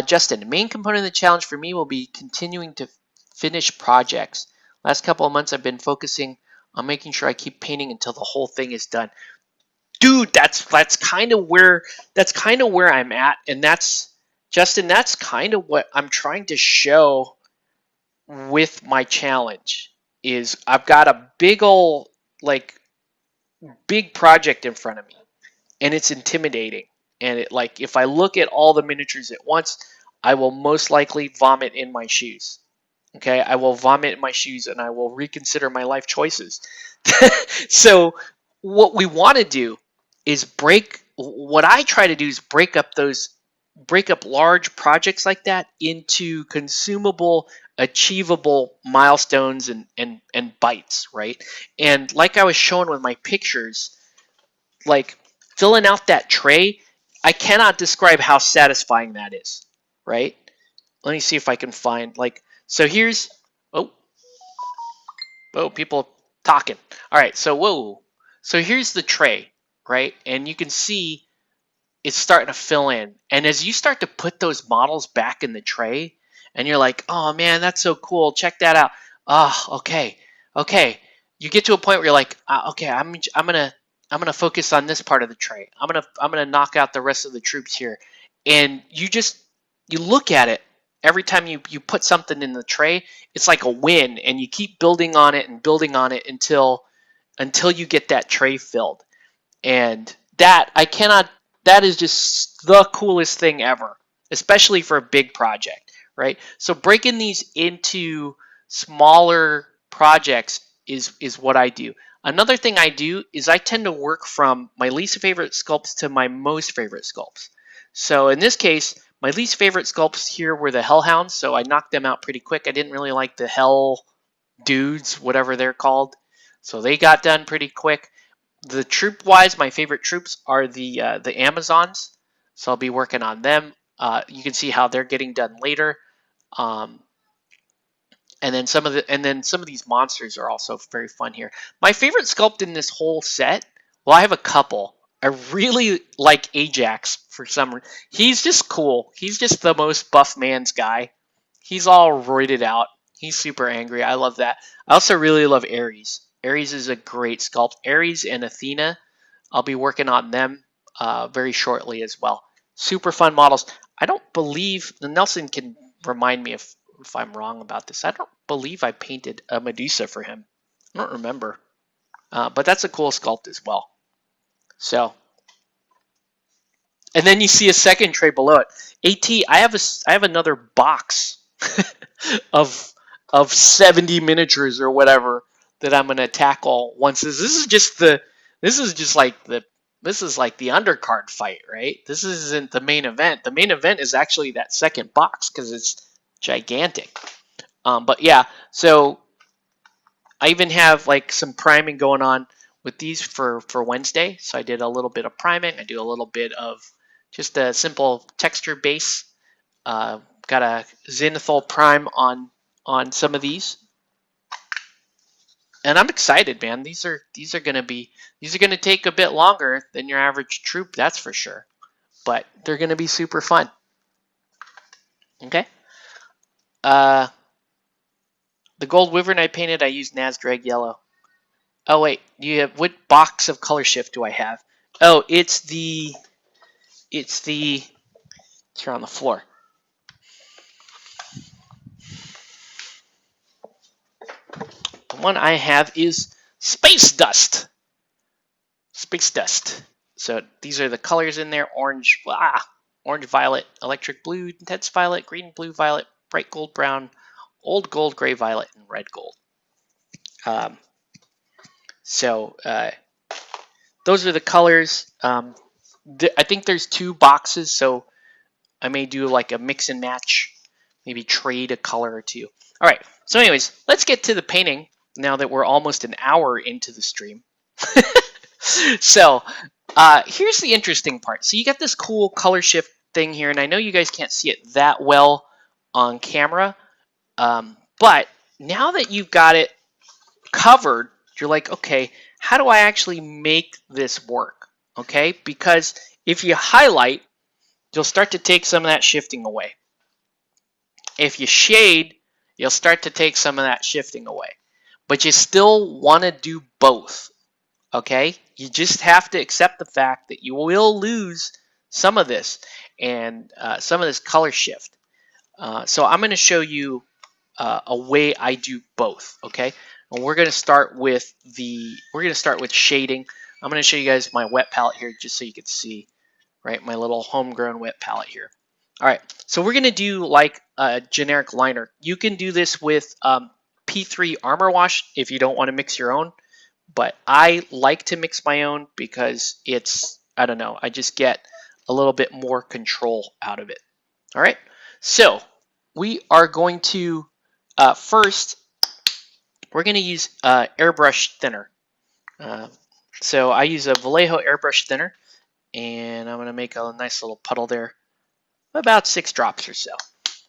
Justin, the main component of the challenge for me will be continuing to finish projects. Last couple of months, I've been focusing on making sure I keep painting until the whole thing is done. Dude, that's kind of where I'm at, and that's Justin. That's kind of what I'm trying to show with my challenge. Is I've got a big project in front of me, and it's intimidating. And if I look at all the miniatures at once, I will most likely vomit in my shoes. Okay, I will vomit in my shoes, and I will reconsider my life choices. So what we want to do is what I try to do is break up large projects like that into consumable, achievable milestones and bites, right? And like I was showing with my pictures, like filling out that tray, I cannot describe how satisfying that is, right? Let me see if I can find, so here's, people talking. All right, so here's the tray, right? And you can see it's starting to fill in. And as you start to put those models back in the tray, and you're like, oh man, that's so cool. Check that out. Oh, okay. You get to a point where you're like, okay, I'm gonna focus on this part of the tray. I'm gonna knock out the rest of the troops here. And you look at it every time you put something in the tray, it's like a win, and you keep building on it until you get that tray filled. And that is just the coolest thing ever, especially for a big project, right? So breaking these into smaller projects is what I do. Another thing I do is I tend to work from my least favorite sculpts to my most favorite sculpts. So in this case, my least favorite sculpts here were the Hellhounds, so I knocked them out pretty quick. I didn't really like the Hell dudes, whatever they're called. So they got done pretty quick. The troop-wise, my favorite troops are the Amazons, so I'll be working on them. You can see how they're getting done later. And then some of these monsters are also very fun here. My favorite sculpt in this whole set, well, I have a couple. I really like Ajax for some reason. He's just cool. He's just the most buff man's guy. He's all roided out. He's super angry. I love that. I also really love Ares. Ares is a great sculpt. Ares and Athena, I'll be working on them very shortly as well. Super fun models. I don't believe, Nelson can remind me if I'm wrong about this. I don't believe I painted a Medusa for him. I don't remember. But that's a cool sculpt as well. So, And then you see a second tray below it. AT, I have another box of 70 miniatures or whatever that I'm gonna tackle once this is just like the undercard fight, right? This isn't the main event. The main event is actually that second box because it's gigantic. But yeah, so I even have like some priming going on with these for Wednesday. So I did a little bit of priming. I do a little bit of just a simple texture base. Got a zenithal prime on some of these, and I'm excited, man. These are gonna take a bit longer than your average troop, that's for sure. But they're gonna be super fun. Okay. The gold wyvern I painted, I used Nazdrag yellow. Oh wait, what box of color shift do I have? Oh, it's here on the floor. The one I have is Space Dust. Space Dust. So these are the colors in there: orange, orange, violet, electric blue, intense violet, green, blue, violet, bright gold, brown, old gold, gray, violet, and red gold. Those are the colors. I think there's 2 boxes, so I may do like a mix and match, maybe trade a color or 2. All right, so anyways, let's get to the painting now that we're almost an hour into the stream. So here's the interesting part. So you got this cool color shift thing here, and I know you guys can't see it that well on camera, but now that you've got it covered, you're like, okay, how do I actually make this work? Okay, because if you highlight, you'll start to take some of that shifting away. If you shade, you'll start to take some of that shifting away. But you still want to do both. Okay, you just have to accept the fact that you will lose some of this and some of this color shift. So I'm going to show you a way I do both. Okay, and we're going to start with shading. I'm going to show you guys my wet palette here just so you can see, right, my little homegrown wet palette here. All right, so we're going to do like a generic liner. You can do this with P3 Armor Wash if you don't want to mix your own. But I like to mix my own because it's, I don't know, I just get a little bit more control out of it. All right, so we are going to, first, we're going to use airbrush thinner. So I use a Vallejo airbrush thinner, and I'm going to make a nice little puddle there, about 6 drops or so.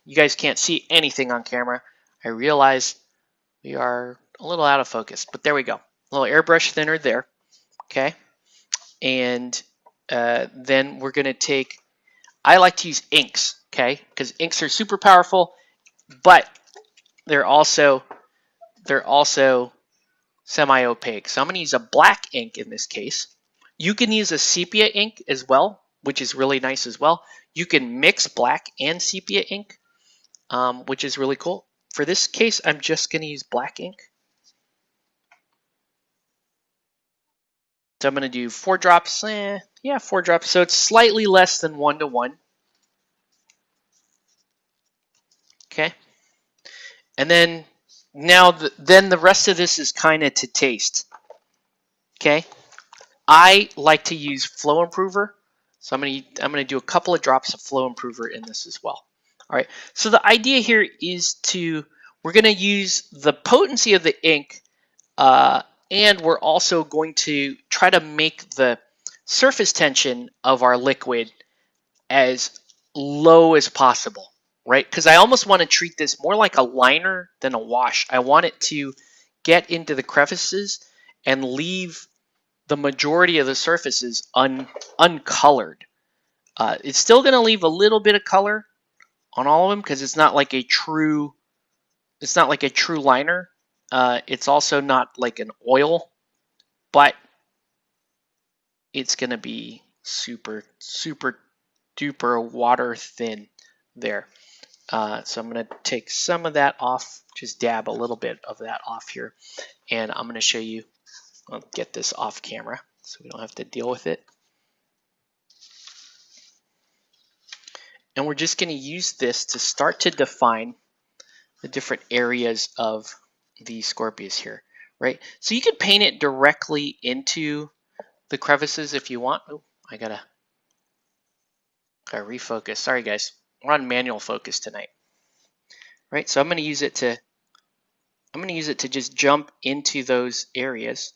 You guys can't see anything on camera. I realize we are a little out of focus, but there we go. A little airbrush thinner there, okay? And then we're gonna take, I like to use inks, okay? Because inks are super powerful, but they're also semi-opaque. So I'm gonna use a black ink in this case. You can use a sepia ink as well, which is really nice as well. You can mix black and sepia ink, which is really cool. For this case, I'm just gonna use black ink. So I'm going to do 4 drops. 4 drops. So it's slightly less than 1 to 1. Okay. And then now then the rest of this is kind of to taste. Okay. I like to use Flow Improver. So I'm going to do a couple of drops of Flow Improver in this as well. All right. So the idea here is we're going to use the potency of the ink, and we're also going to try to make the surface tension of our liquid as low as possible, right? Because I almost want to treat this more like a liner than a wash. I want it to get into the crevices and leave the majority of the surfaces uncolored. It's still going to leave a little bit of color on all of them because it's not like a true liner. It's also not like an oil, but it's going to be super, super duper water thin there. So I'm going to take some of that off, just dab a little bit of that off here. And I'm going to show you, I'll get this off camera so we don't have to deal with it. And we're just going to use this to start to define the different areas of the Scorpius here, right? So you could paint it directly into the crevices if you want. Oh, I gotta refocus. Sorry guys, we're on manual focus tonight, right? So I'm gonna use it to just jump into those areas.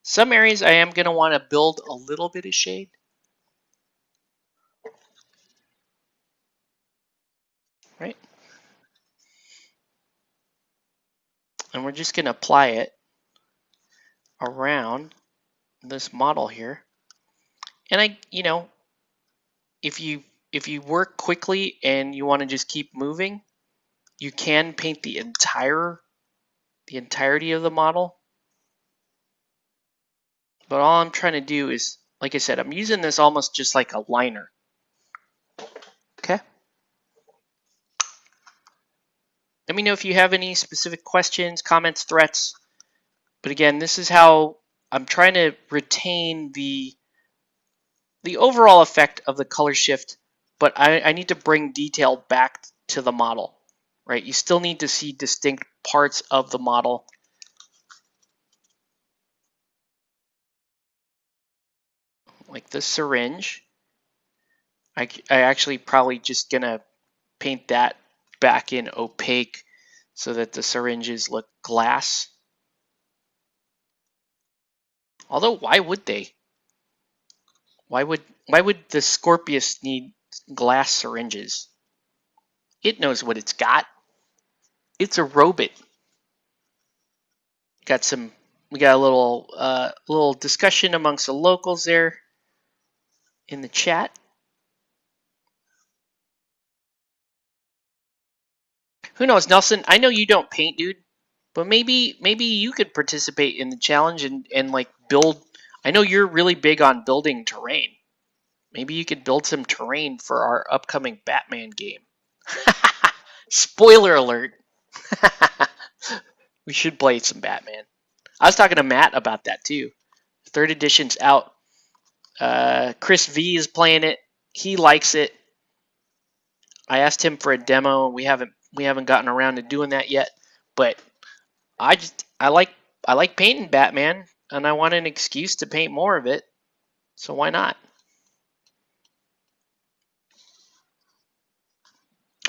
Some areas I am gonna want to build a little bit of shade. Right? And we're just gonna apply it around this model here. And if you work quickly and you want to just keep moving, you can paint the entirety of the model. But all I'm trying to do is, like I said, I'm using this almost just like a liner. Okay? Let me know if you have any specific questions, comments, threats. But again, this is how I'm trying to retain the overall effect of the color shift, but I need to bring detail back to the model, right? You still need to see distinct parts of the model. Like the syringe. I actually probably just gonna paint that back in opaque so that the syringes look glass. Although, why would they? Why would the Scorpius need glass syringes? It knows what it's got. It's a robot. We got a little discussion amongst the locals there in the chat. Who knows, Nelson? I know you don't paint, dude, but maybe you could participate in the challenge and like build. I know you're really big on building terrain. Maybe you could build some terrain for our upcoming Batman game. Spoiler alert. We should play some Batman. I was talking to Matt about that too. 3rd edition's out. Chris V is playing it. He likes it. I asked him for a demo. We haven't gotten around to doing that yet. But I like painting Batman, and I want an excuse to paint more of it. So why not?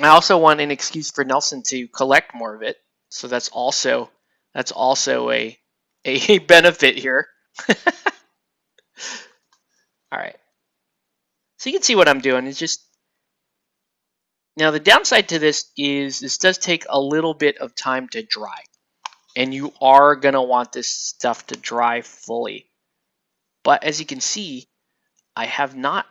I also want an excuse for Nelson to collect more of it. So that's also a benefit here. All right. So you can see what I'm doing. It's just now the downside to this is this does take a little bit of time to dry. And you are going to want this stuff to dry fully. But as you can see, I have not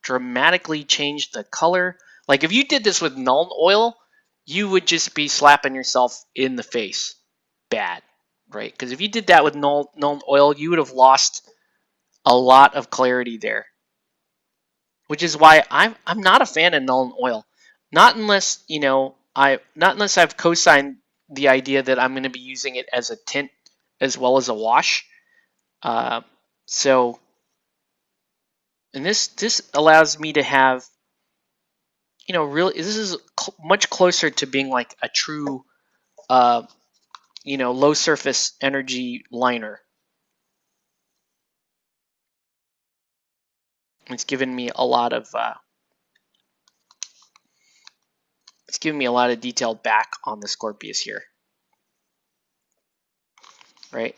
dramatically changed the color. Like if you did this with Nuln Oil, you would just be slapping yourself in the face. Bad, right? Because if you did that with Nuln Oil, you would have lost a lot of clarity there. Which is why I'm not a fan of Nuln Oil. Not unless, I've co-signed the idea that I'm going to be using it as a tint as well as a wash. And this allows me to have, really, this is much closer to being like a true, low surface energy liner. It's given me a lot of, detail back on the Scorpius here, right?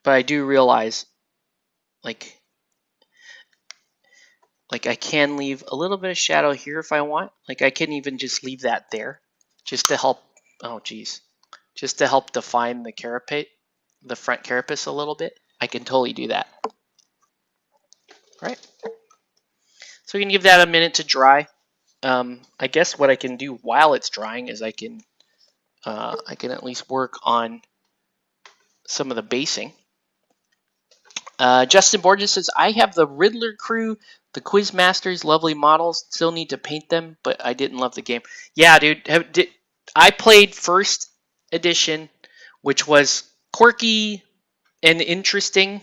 But I do realize, like I can leave a little bit of shadow here if I want. Like I can even just leave that there, just to help. Oh geez, just to help define the carapace, the front carapace a little bit. I can totally do that. Right. So we can give that a minute to dry. I guess what I can do while it's drying is I can at least work on some of the basing. Justin Borges says, I have the Riddler crew, the Quizmasters, lovely models. Still need to paint them, but I didn't love the game. Yeah, dude. I played 1st edition, which was quirky and interesting.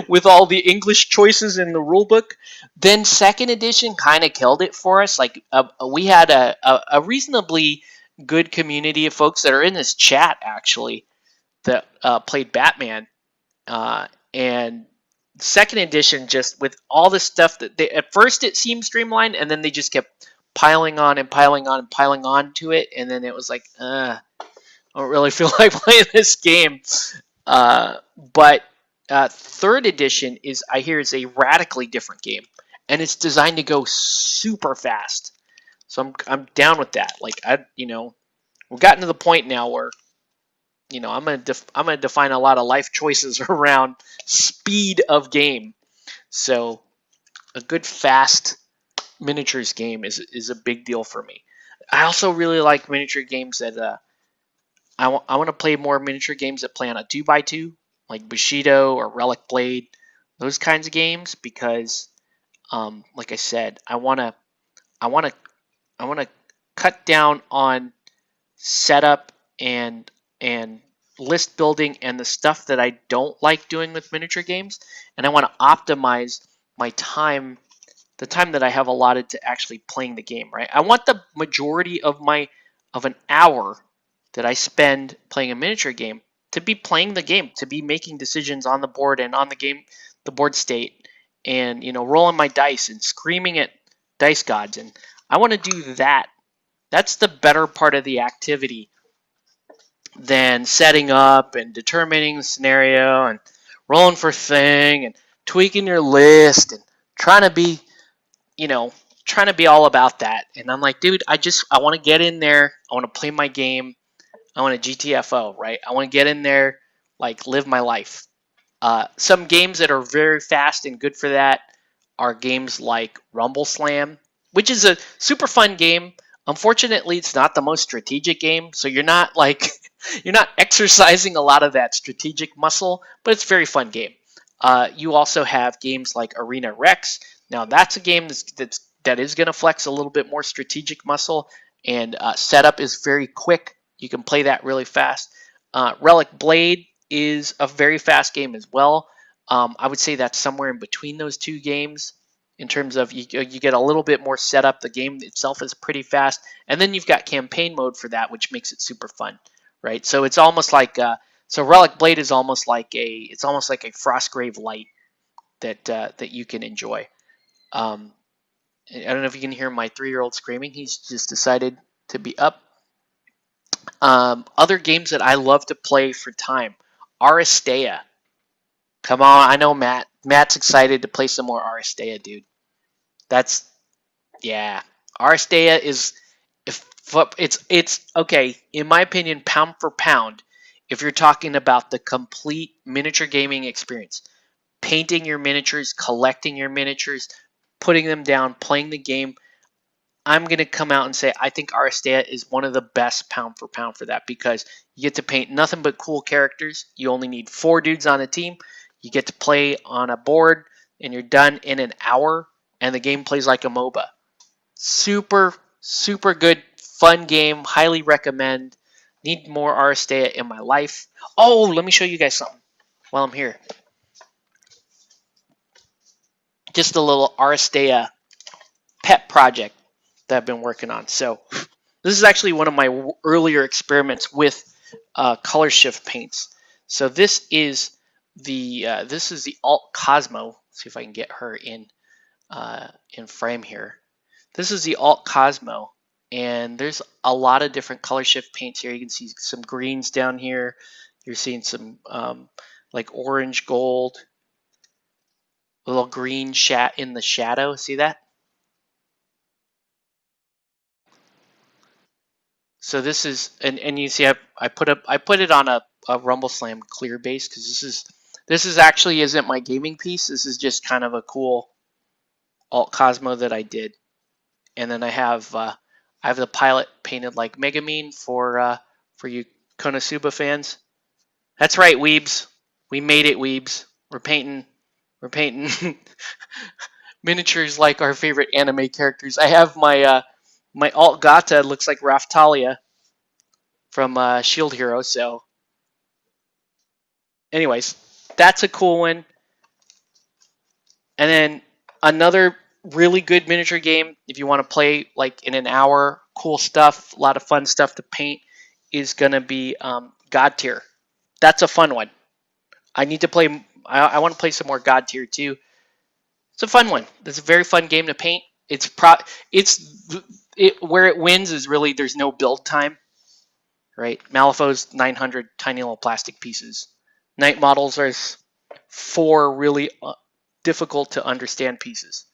with all the English choices in the rulebook. Then second edition kind of killed it for us. Like we had a reasonably good community of folks that are in this chat actually that played Batman, and second edition just with all the stuff that they at first it seemed streamlined, and then they just kept piling on and piling on and piling on to it, and then it was like, I don't really feel like playing this game. But third edition is, I hear, is a radically different game, and it's designed to go super fast. So I'm down with that. Like we've gotten to the point now where I'm gonna define a lot of life choices around speed of game. So a good fast miniatures game is a big deal for me. I also really like miniature games that I want to play more miniature games that play on a 2x2, like Bushido or Relic Blade, those kinds of games, because, like I said, I want to cut down on setup and list building and the stuff that I don't like doing with miniature games, and I want to optimize my time, the time that I have allotted to actually playing the game. Right, I want the majority of an hour that I spend playing a miniature game to be playing the game, to be making decisions on the board and on the board state, and rolling my dice and screaming at dice gods. And I want to do that. That's the better part of the activity than setting up and determining the scenario and rolling for thing and tweaking your list and trying to be all about that. And I'm like, dude, I want to get in there. I want to play my game. I want a GTFO, right? I want to get in there, like live my life. Some games that are very fast and good for that are games like Rumble Slam, which is a super fun game. Unfortunately, it's not the most strategic game, so you're not you're not exercising a lot of that strategic muscle, but it's a very fun game. You also have games like Arena Rex. Now that's a game that is going to flex a little bit more strategic muscle, and setup is very quick. You can play that really fast. Relic Blade is a very fast game as well. I would say that's somewhere in between those two games in terms of you get a little bit more setup. The game itself is pretty fast, and then you've got campaign mode for that, which makes it super fun, right? So it's almost like Relic Blade is almost like a Frostgrave Light that you can enjoy. I don't know if you can hear my 3-year-old screaming. He's just decided to be up. Other games that I love to play for time. Aristea. Come on, I know Matt. Matt's excited to play some more Aristea, dude. Aristea is, it's okay, in my opinion, pound for pound, if you're talking about the complete miniature gaming experience. Painting your miniatures, collecting your miniatures, putting them down, playing the game. I'm going to come out and say I think Aristea is one of the best pound for pound for that, because you get to paint nothing but cool characters. You only need 4 dudes on a team. You get to play on a board, and you're done in an hour, and the game plays like a MOBA. Super, super good, fun game. Highly recommend. Need more Aristea in my life. Oh, let me show you guys something while I'm here. Just a little Aristea pet project that I've been working on. So this is actually one of my earlier experiments with color shift paints. So this is the Alt Cosmo. Let's see if I can get her in frame here. This is the Alt Cosmo, and there's a lot of different color shift paints here. You can see some greens down here. You're seeing some like orange gold, a little green in the shadow. See that? So this is, and you see I put it on a Rumble Slam clear base, because this is actually isn't my gaming piece. This is just kind of a cool Alt Cosmo that I did. And then I have the pilot painted like Megamine for you Konosuba fans. That's right, weebs. We made it, weebs. We're painting miniatures like our favorite anime characters. I have my my Alt Gata looks like Raftalia from Shield Hero. So anyways, that's a cool one. And then another really good miniature game, if you want to play like in an hour, cool stuff, a lot of fun stuff to paint, is going to be God Tier. That's a fun one. I need to play. I want to play some more God Tier too. It's a fun one. It's a very fun game to paint. Where it wins is really there's no build time, right? Malifaux's 900 tiny little plastic pieces. Night models are 4 really difficult to understand pieces,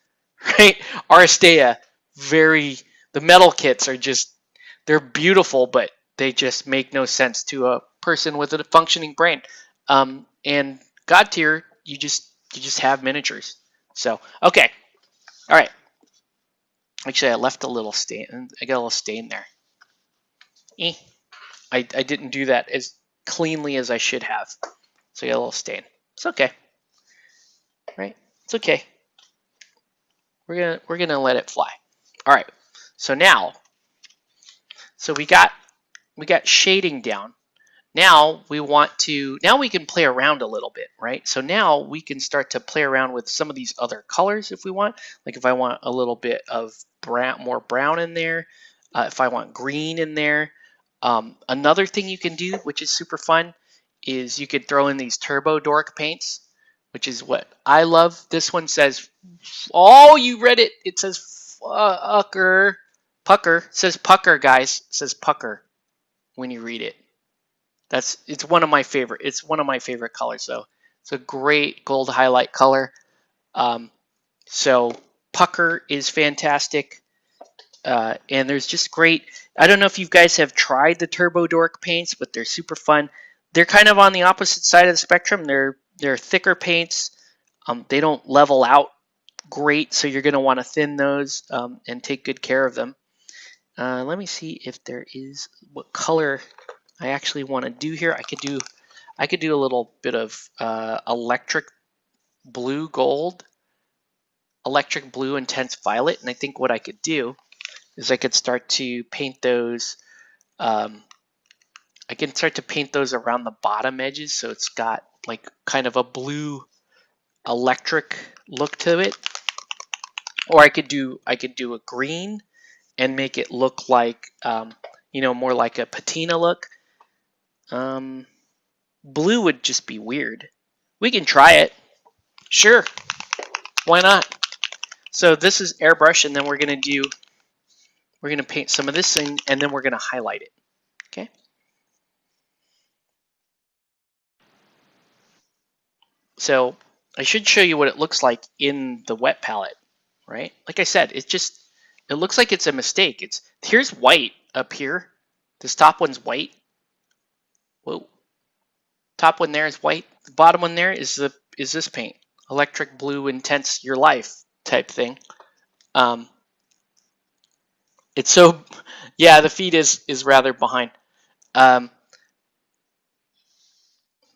right? Aristea, the metal kits are just, they're beautiful, but they just make no sense to a person with a functioning brain. And God Tier, you just have miniatures. So, okay. All right. Actually, I left a little stain. I got a little stain there. I didn't do that as cleanly as I should have. So I got a little stain. It's okay. Right? It's okay. We're gonna let it fly. All right. So now, we got shading down. Now we can play around a little bit, right? So now we can start to play around with some of these other colors if we want. Like if I want a little bit of more brown in there, if I want green in there. Another thing you can do, which is super fun, is you could throw in these turbo dork paints, which is what I love. This one says, oh, you read it. It says pucker. It says pucker, guys. It says pucker when you read it. It's one of my favorite. It's one of my favorite colors. So it's a great gold highlight color. So pucker is fantastic. And there's just great. I don't know if you guys have tried the Turbo Dork paints, but they're super fun. They're kind of on the opposite side of the spectrum. They're thicker paints. They don't level out great, so you're going to want to thin those and take good care of them. Let me see if there is what color I actually want to do here. I could do a little bit of electric blue gold, electric blue intense violet, and I think what I could do is I could start to paint those. I can start to paint those around the bottom edges, so it's got like kind of a blue electric look to it. Or I could do a green and make it look like more like a patina look. Blue would just be weird. We can try it. Sure. Why not? So this is airbrush, and then we're gonna paint some of this in, and then we're gonna highlight it. Okay. So I should show you what it looks like in the wet palette, right? Like I said, it looks like it's a mistake. Here's white up here. This top one's white. Whoa. Top one there is white. The bottom one there is this paint. Electric blue intense your life type thing. It's so, yeah, the feed is rather behind.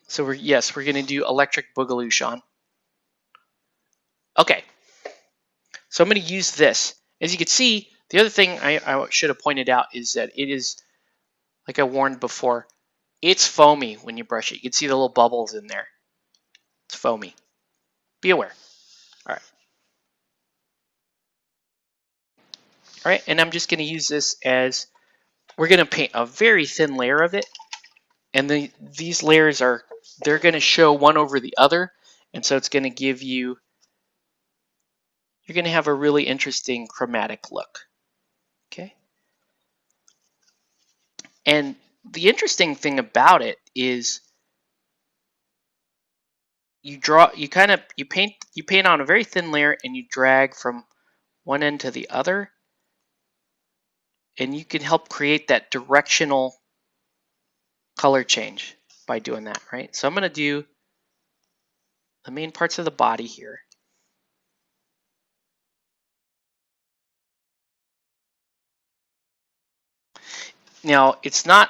So we're going to do electric boogaloo, Sean. Okay. So I'm going to use this. As you can see, the other thing I should have pointed out is that it is, like I warned before, it's foamy when you brush it. You can see the little bubbles in there. It's foamy. Be aware. All right. All right, and I'm just going to use this as, we're going to paint a very thin layer of it. And these layers they're going to show one over the other. And so it's going to give you, you're going to have a really interesting chromatic look. Okay. And the interesting thing about it is you paint on a very thin layer and you drag from one end to the other, and you can help create that directional color change by doing that, right? So I'm going to do the main parts of the body here. Now, it's not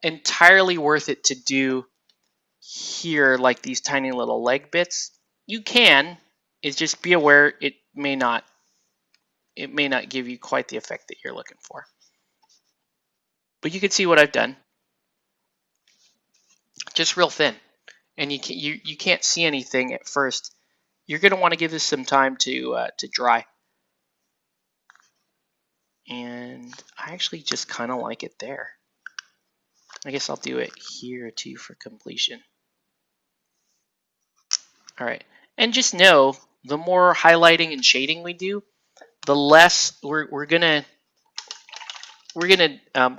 entirely worth it to do here like these tiny little leg bits. You can, it's just be aware it may not give you quite the effect that you're looking for. But you can see what I've done. Just real thin. And you can't see anything at first you're going to want to give this some time to dry. And I actually just kind of like it there. I guess I'll do it here too for completion. All right, and just know the more highlighting and shading we do, the less we're gonna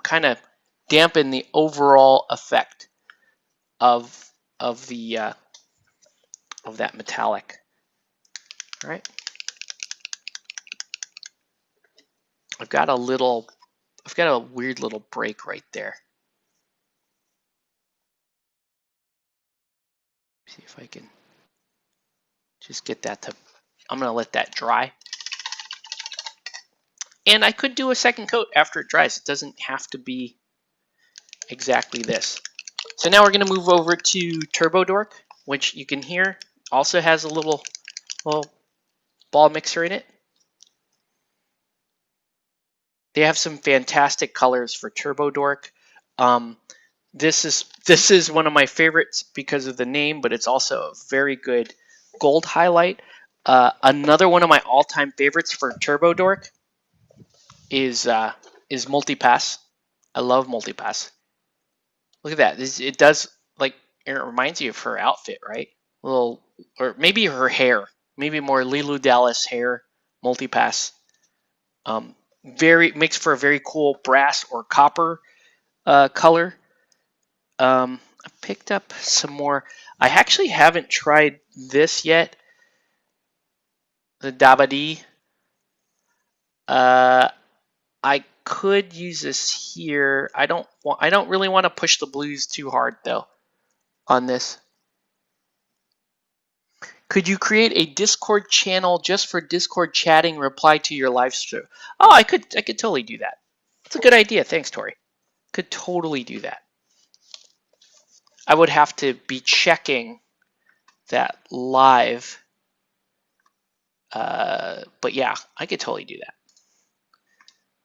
kind of dampen the overall effect of the of that metallic. All right, I've got a weird little break right there. See if I can just get that to. I'm gonna let that dry. And I could do a second coat after it dries. It doesn't have to be exactly this. So now we're going to move over to Turbo Dork, which you can hear also has a little ball mixer in it. They have some fantastic colors for Turbo Dork. This is one of my favorites because of the name, but it's also a very good gold highlight. Another one of my all-time favorites for Turbo Dork is Multipass. I love Multipass. Look at that. It does, like, it reminds you of her outfit, right? Little, or maybe her hair. Maybe more Lilu Dallas hair, Multipass. Makes for a very cool brass or copper color. I picked up some more. I actually haven't tried this yet. The Dabadi. I could use this here. I don't really want to push the blues too hard though on this. Could you create a Discord channel just for Discord chatting, reply to your live stream? Oh, I could totally do that. That's a good idea. Thanks, Tori. Could totally do that. I would have to be checking that live. But yeah, I could totally do that.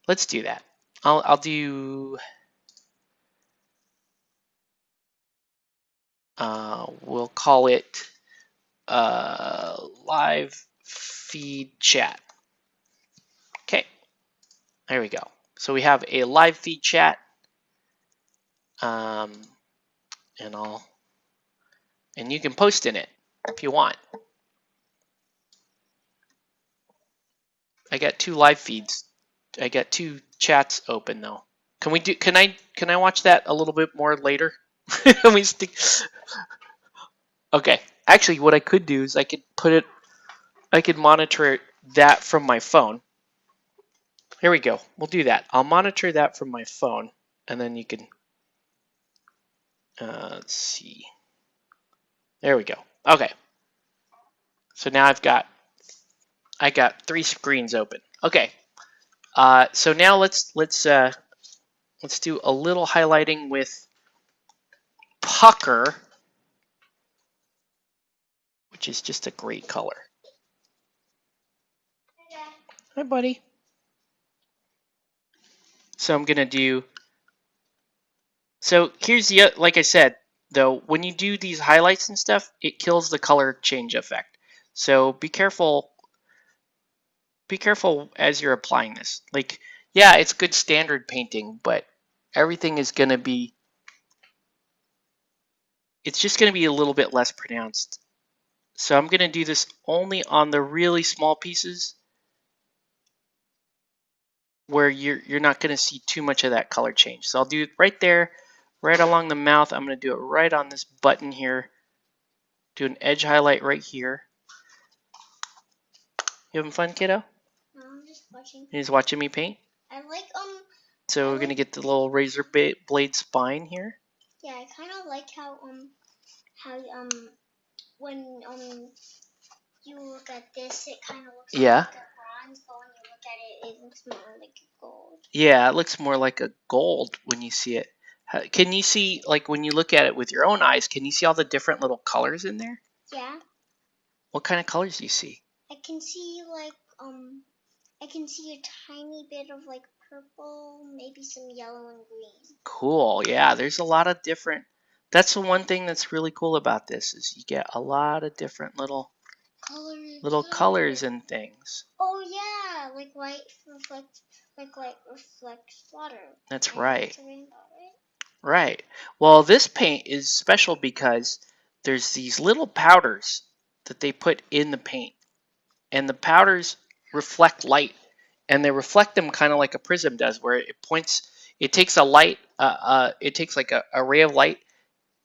Let's do that. I'll do. We'll call it live feed chat. Okay, there we go. So we have a live feed chat, and you can post in it if you want. I got 2 live feeds. I got 2 chats open though. Can I watch that a little bit more later? Let me stick. Okay. Actually, what I could do is I could monitor that from my phone. Here we go. We'll do that. I'll monitor that from my phone, and then you can. Let's see. There we go. Okay. So now I got 3 screens open. Okay. So now let's do a little highlighting with Pucker, which is just a great color. Hi, buddy. So I'm gonna do. So here's the, like I said, though, when you do these highlights and stuff, it kills the color change effect. So be careful. Be careful as you're applying this. Like, yeah, it's good standard painting, but everything is gonna be. It's just gonna be a little bit less pronounced. So I'm gonna do this only on the really small pieces, where you're not going to see too much of that color change. So I'll do it right there, right along the mouth. I'm going to do it right on this button here. Do an edge highlight right here. You having fun, kiddo? No, I'm just watching. You're just watching me paint? I like So we're going to get the little razor blade spine here. Yeah, I kind of like how when you look at this, it kind of looks like a bronze, but when you look at it, it looks more like a gold. Yeah, it looks more like a gold when you see it. Can you see, like, when you look at it with your own eyes, can you see all the different little colors in there? Yeah. What kind of colors do you see? I can see I can see a tiny bit of like purple, maybe some yellow and green. Cool. Yeah, there's a lot of different. That's the one thing that's really cool about this is you get a lot of different little little colors and things. Oh yeah, like light reflects water. That's And right. it's a rainbow, right? Right. Well, this paint is special because there's these little powders that they put in the paint, and the powders reflect light, and they reflect them kind of like a prism does, where it points. It takes a light. It takes like a ray of light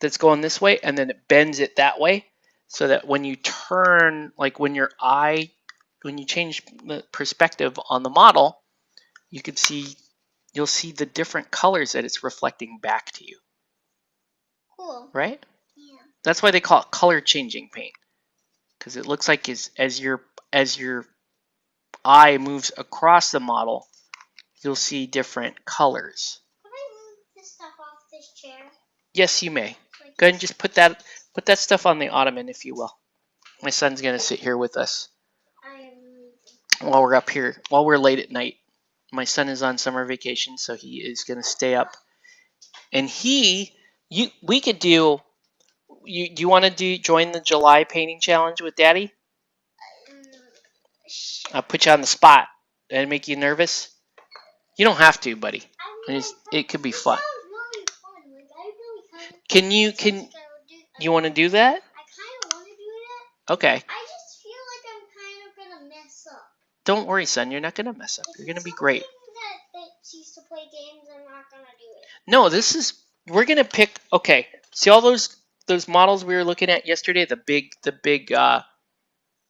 that's going this way, and then it bends it that way, so that when you turn, like when you change the perspective on the model, you'll see the different colors that it's reflecting back to you. Cool. Right? Yeah. That's why they call it color changing paint, because it looks like as your eye moves across the model, you'll see different colors. Can I move this stuff off this chair? Yes, you may. Go ahead and just put that stuff on the ottoman, if you will. My son's gonna sit here with us while we're up here, while we're late at night. My son is on summer vacation, so he is gonna stay up. And we could do. Do you want to join the July painting challenge with Daddy? I'll put you on the spot. Did it make you nervous? You don't have to, buddy. It could be fun. Can you want to do that? I kind of want to do it. Okay. I just feel like I'm kind of gonna mess up. Don't worry, son. You're not gonna mess up. You're gonna be great. That used to play games, I'm not gonna do it. No, we're gonna pick. Okay. See all those models we were looking at yesterday? The big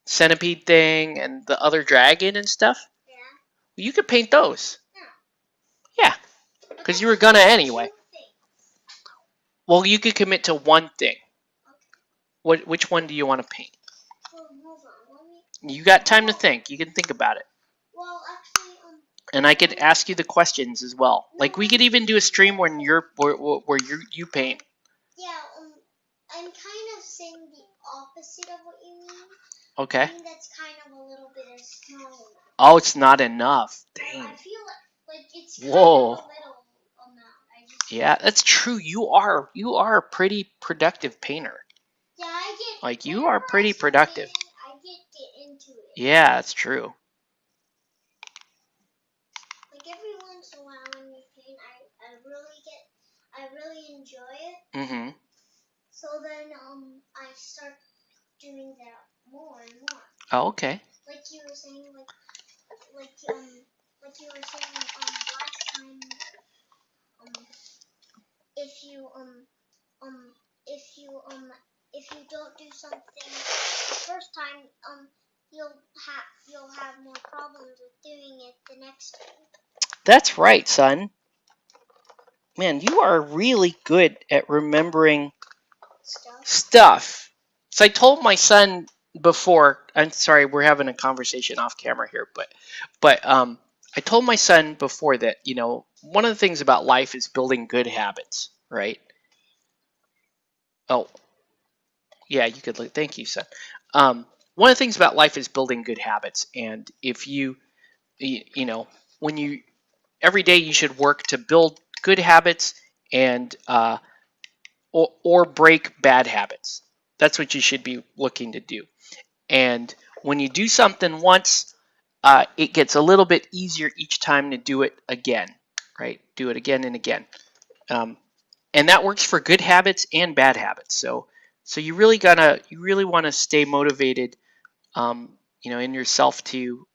centipede thing and the other dragon and stuff? Yeah. You could paint those. Yeah. Yeah. Because you were gonna anyway. Well, you could commit to one thing. Okay. Which one do you want to paint? Well, hold on. You got time to think. You can think about it. Well, actually, and I could ask you the questions as well. Like we could even do a stream when you paint. Yeah. I'm kind of saying the opposite of what you mean. Okay. I think that's kind of a little bit of small. Oh, it's not enough. Dang. I feel like it's kind Whoa. of a little amount. Yeah, that's true. You are a pretty productive painter. Yeah, I get. Like you are pretty productive. I get into it. Yeah, that's true. Like every once in a while when you paint, I really enjoy it. Mhm. So then I start doing that more and more. Oh, okay. Like you were saying, like you were saying last time, if you don't do something the first time, you'll have more problems with doing it the next time. That's right, son. Man, you are really good at remembering stuff. So I told my son before. I'm sorry, we're having a conversation off camera here, but I told my son before that one of the things about life is building good habits, right? Oh, yeah, you could look. Thank you, son. One of the things about life is building good habits, and if every day you should work to build good habits and or break bad habits. That's what you should be looking to do. And when you do something once, it gets a little bit easier each time to do it again, right? Do it again and again. And that works for good habits and bad habits. So you really want to stay motivated, in yourself to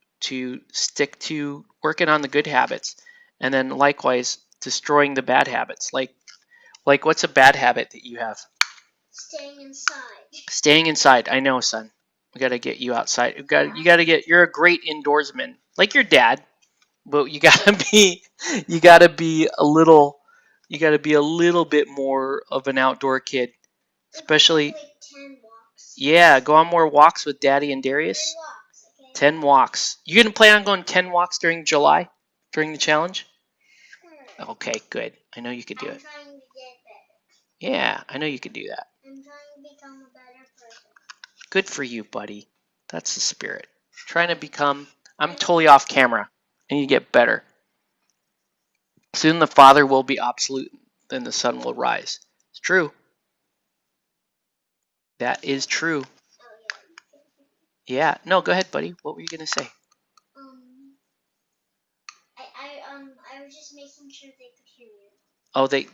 stick to working on the good habits, and then likewise destroying the bad habits. Like what's a bad habit that you have? Staying inside. Staying inside. I know, son. We got to get you outside. You're a great indoorsman, like your dad, but you got to be a little bit more of an outdoor kid, especially. Like 10 walks. Yeah, go on more walks with Daddy and Darius. 10 walks, okay? 10 walks. You gonna plan on going 10 walks during July, during the challenge? Sure. Okay, good. I know you could do it. I'm trying to get better. Yeah, I know you could do that. I'm trying to become a better person. Good for you, buddy. That's the spirit. I'm totally off camera. I need to get better. Soon the Father will be obsolete, then the Son will rise. It's true. That is true. Yeah. No, go ahead, buddy. What were you gonna say? I was just making sure they could hear you. Oh, they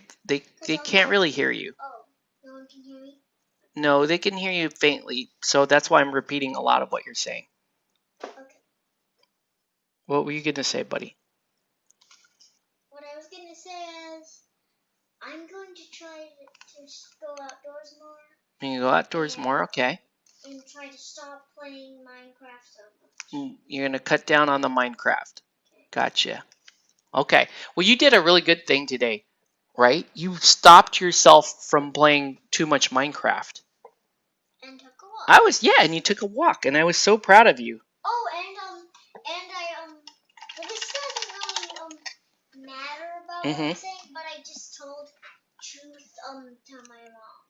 can't really hear you. Oh, no one can hear me? No, they can hear you faintly, so that's why I'm repeating a lot of what you're saying. Okay. What were you gonna say, buddy? What I was gonna say is, I'm going to try to go outdoors more. You can go outdoors more, okay. And try to stop playing Minecraft so much. You're gonna cut down on the Minecraft. Gotcha. Okay. Well, you did a really good thing today, right? You stopped yourself from playing too much Minecraft. And took a walk. And you took a walk, and I was so proud of you. Oh, well, this doesn't really matter about what I'm saying, but I just told truth to my mom.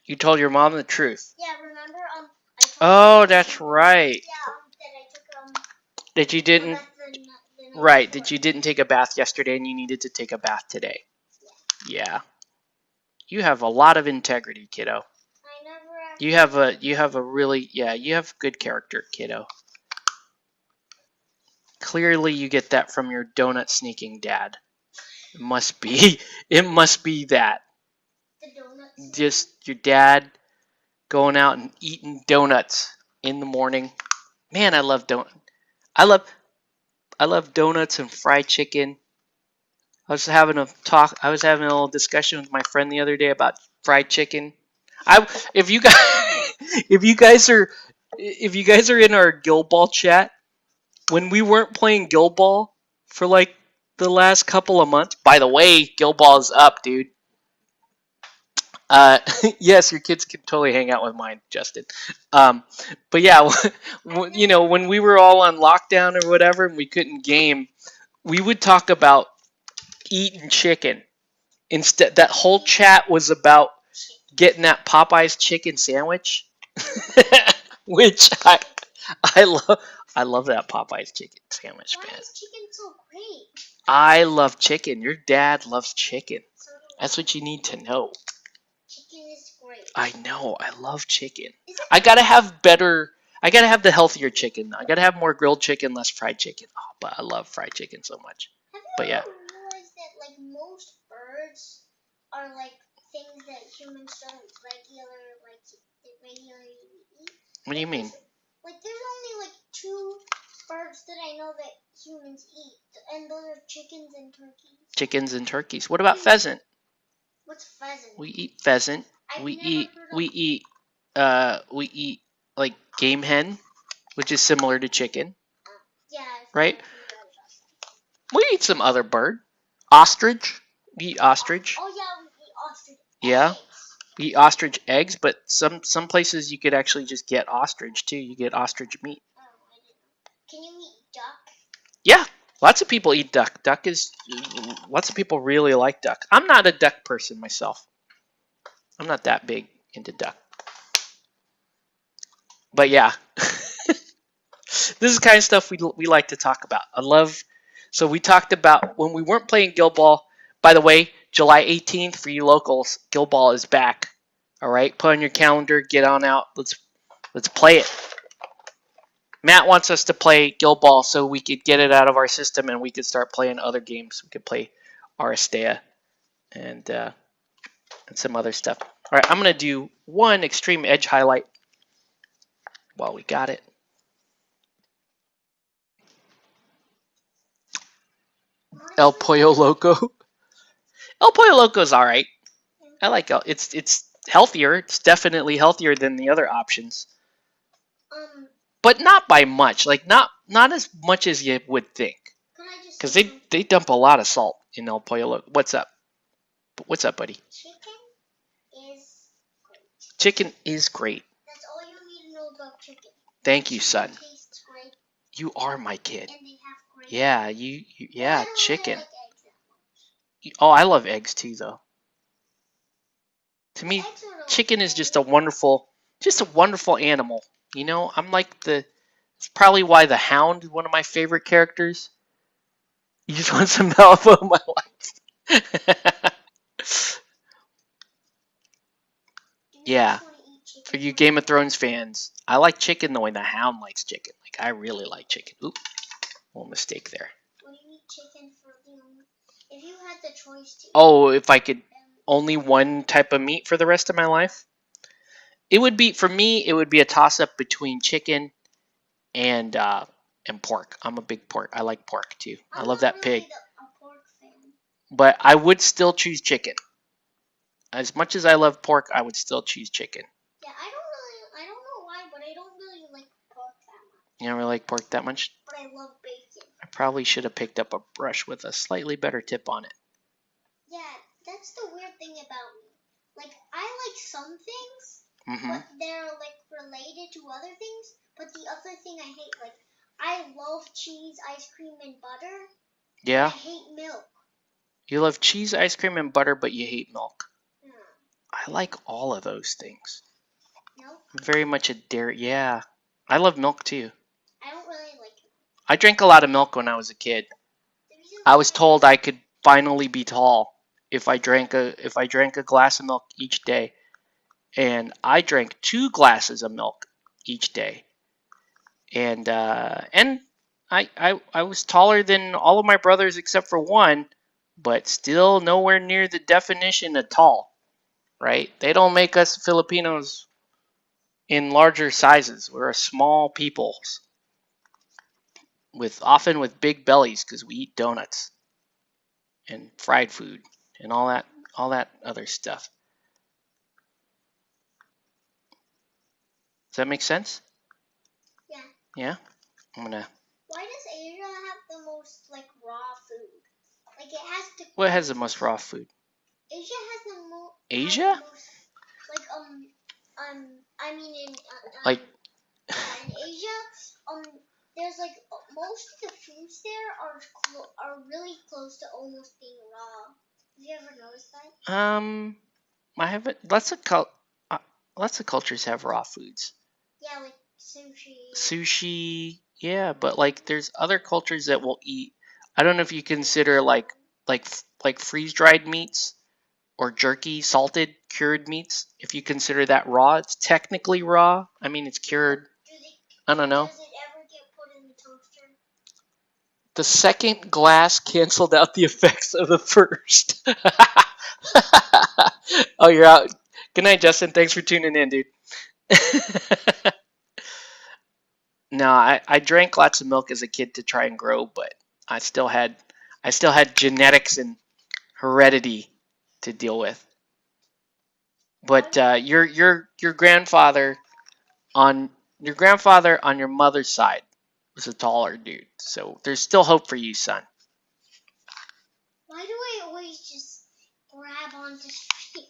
You told your mom the truth. Yeah, remember that's right. Yeah, that I took that you didn't. Right, that you didn't take a bath yesterday and you needed to take a bath today. Yeah. You have a lot of integrity, kiddo. I never you have a really you have good character, kiddo. Clearly you get that from your donut sneaking dad. It must be that. The donuts. Just your dad going out and eating donuts in the morning. Man, I love donuts. I love donuts and fried chicken. I was having a little discussion with my friend the other day about fried chicken. If you guys are in our Guild Ball chat, when we weren't playing Guild Ball for like the last couple of months. By the way, Guild Ball is up, dude. Yes, your kids can totally hang out with mine, Justin. But yeah, when we were all on lockdown or whatever and we couldn't game, we would talk about eating chicken. Instead, that whole chat was about getting that Popeye's chicken sandwich, which I love. I love that Popeye's chicken sandwich, man. Why is chicken so great? I love chicken. Your dad loves chicken. That's what you need to know. Chicken is great. I know. I love chicken. I gotta have the healthier chicken. I gotta have more grilled chicken, less fried chicken. Oh, but I love fried chicken so much. Have you ever realized that like most birds are like things that humans don't regularly eat? What do you mean? Like there's only like 2 birds that I know that humans eat, and those are chickens and turkeys. Chickens and turkeys. What about pheasant? What's pheasant? We eat pheasant. We eat like game hen, which is similar to chicken. Yeah. Right? We eat some other bird. Ostrich. We eat ostrich. Oh yeah, we eat ostrich. Yeah. We eat ostrich eggs, but some places you could actually just get ostrich too. You get ostrich meat. Oh, I didn't know. Can you eat duck? Yeah. Lots of people eat duck. Lots of people really like duck. I'm not a duck person myself. I'm not that big into duck. But yeah. This is the kind of stuff we like to talk about. So we talked about when we weren't playing Guild Ball. By the way, July 18th for you locals, Guild Ball is back. All right, put on your calendar, get on out. Let's play it. Matt wants us to play Guild Ball so we could get it out of our system and we could start playing other games. We could play Aristea and some other stuff. All right, I'm going to do one Extreme Edge highlight while we got it. El Pollo Loco. El Pollo Loco is all right. I like it. It's healthier. It's definitely healthier than the other options. But not by much. Like not as much as you would think. Because they dump a lot of salt in El Pollo Loco. What's up? What's up, buddy? Chicken is great. That's all you need to know about chicken. Thank you, son. It tastes great. You are my kid. And they have great. Yeah, yeah, chicken. Really like eggs. Oh, I love eggs too, though. To me, chicken is just a wonderful animal. You know, I'm like it's probably why the Hound is one of my favorite characters. You just want some Malifaux in my life. Yeah. For you Game of Thrones fans, I like chicken the way the Hound likes chicken. Like, I really like chicken. Oop, little mistake there. What do you eat chicken for if you had the choice to? Oh, if I could only one type of meat for the rest of my life? It would be, for me, it would be a toss-up between chicken and pork. I'm a big pork. I like pork, too. I love that pig. A pork fan. But I would still choose chicken. As much as I love pork, I would still choose chicken. Yeah, I don't know why, but I don't really like pork that much. You don't really like pork that much? But I love bacon. I probably should have picked up a brush with a slightly better tip on it. Yeah, that's the weird thing about me. Like, I like some things, Mm-hmm. but they're, like, related to other things. But the other thing I hate, like, I love cheese, ice cream, and butter. Yeah? I hate milk. You love cheese, ice cream, and butter, but you hate milk. Yeah. I like all of those things. Milk? I'm very much a dairy. Yeah. I love milk, too. I don't really like it. I drank a lot of milk when I was a kid. I was told I could finally be tall if I drank a glass of milk each day. And I drank 2 glasses of milk each day. And I was taller than all of my brothers except for one, but still nowhere near the definition of tall, right? They don't make us Filipinos in larger sizes. We're a small peoples often with big bellies because we eat donuts and fried food and all that other stuff. Does that make sense? Yeah. Yeah? I'm gonna... Why does Asia have the most, like, raw food? Like, it has to... What has the most raw food? Asia has the most... Asia? Like, I mean, in Asia, there's, like, most of the foods there are really close to almost being raw. Have you ever noticed that? I haven't... Lots of cultures have raw foods. Yeah, like sushi. Sushi, yeah, but like there's other cultures that will eat. I don't know if you consider like freeze-dried meats or jerky, salted, cured meats. If you consider that raw, it's technically raw. I mean, it's cured. I don't know. Does it ever get put in the toaster? The second glass canceled out the effects of the first. Oh, you're out. Good night, Justin. Thanks for tuning in, dude. No, I drank lots of milk as a kid to try and grow, but I still had genetics and heredity to deal with. But your grandfather on your mother's side was a taller dude, so there's still hope for you, son. Why do I always just grab onto streams?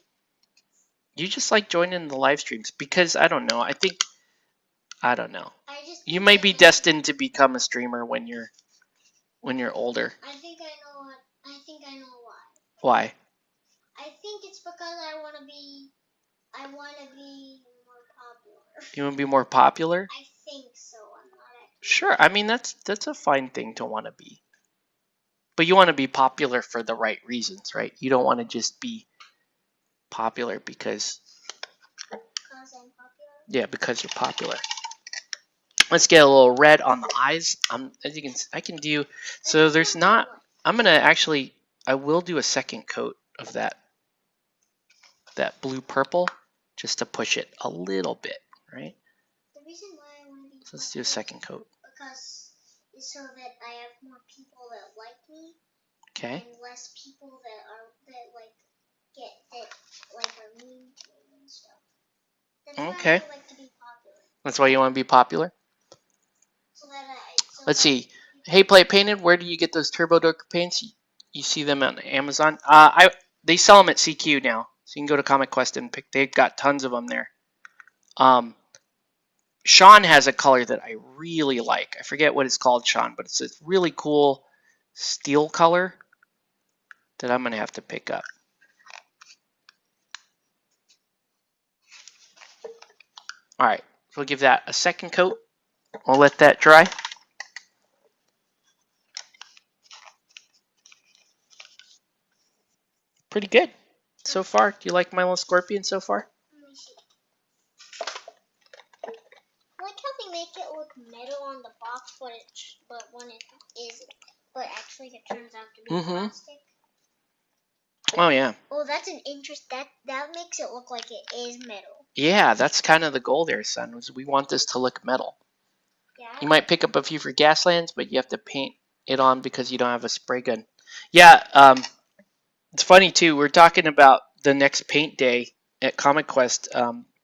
You just like joining the live streams because I don't know. I don't know. You may be destined to become a streamer when you're older. I think I know why. Why? I think it's because I want to be more popular. You want to be more popular? I think so. I'm not actually. Sure. I mean that's a fine thing to want to be. But you want to be popular for the right reasons, right? You don't want to just be popular because I'm popular? Yeah, because you're popular. Let's get a little red on the eyes. As you can, I can do. So there's not. I'm gonna actually. I will do a second coat of that blue purple, just to push it a little bit, right? The reason why I want to be. So let's do a second coat. Because it's so that I have more people that like me. Okay. And less people that are mean to me and stuff. That's Okay. why I like to be popular. That's why you want to be popular? Let's see. Hey, Play Painted, where do you get those Turbo Darker paints? You see them on Amazon? They sell them at CQ now. So you can go to Comic Quest and pick. They've got tons of them there. Sean has a color that I really like. I forget what it's called, Sean, but it's a really cool steel color that I'm going to have to pick up. All right. So we'll give that a second coat. We'll let that dry. Pretty good so far. Do you like my little scorpion so far? look metal on the box, but when it is, but actually it turns out to be plastic. Oh yeah. Oh, that's an interest. That makes it look like it is metal. Yeah, that's kind of the goal there, son. Was we want this to look metal. Yeah. You might pick up a few for Gaslands, but you have to paint it on because you don't have a spray gun. Yeah, it's funny too. We're talking about the next paint day at Comic Quest,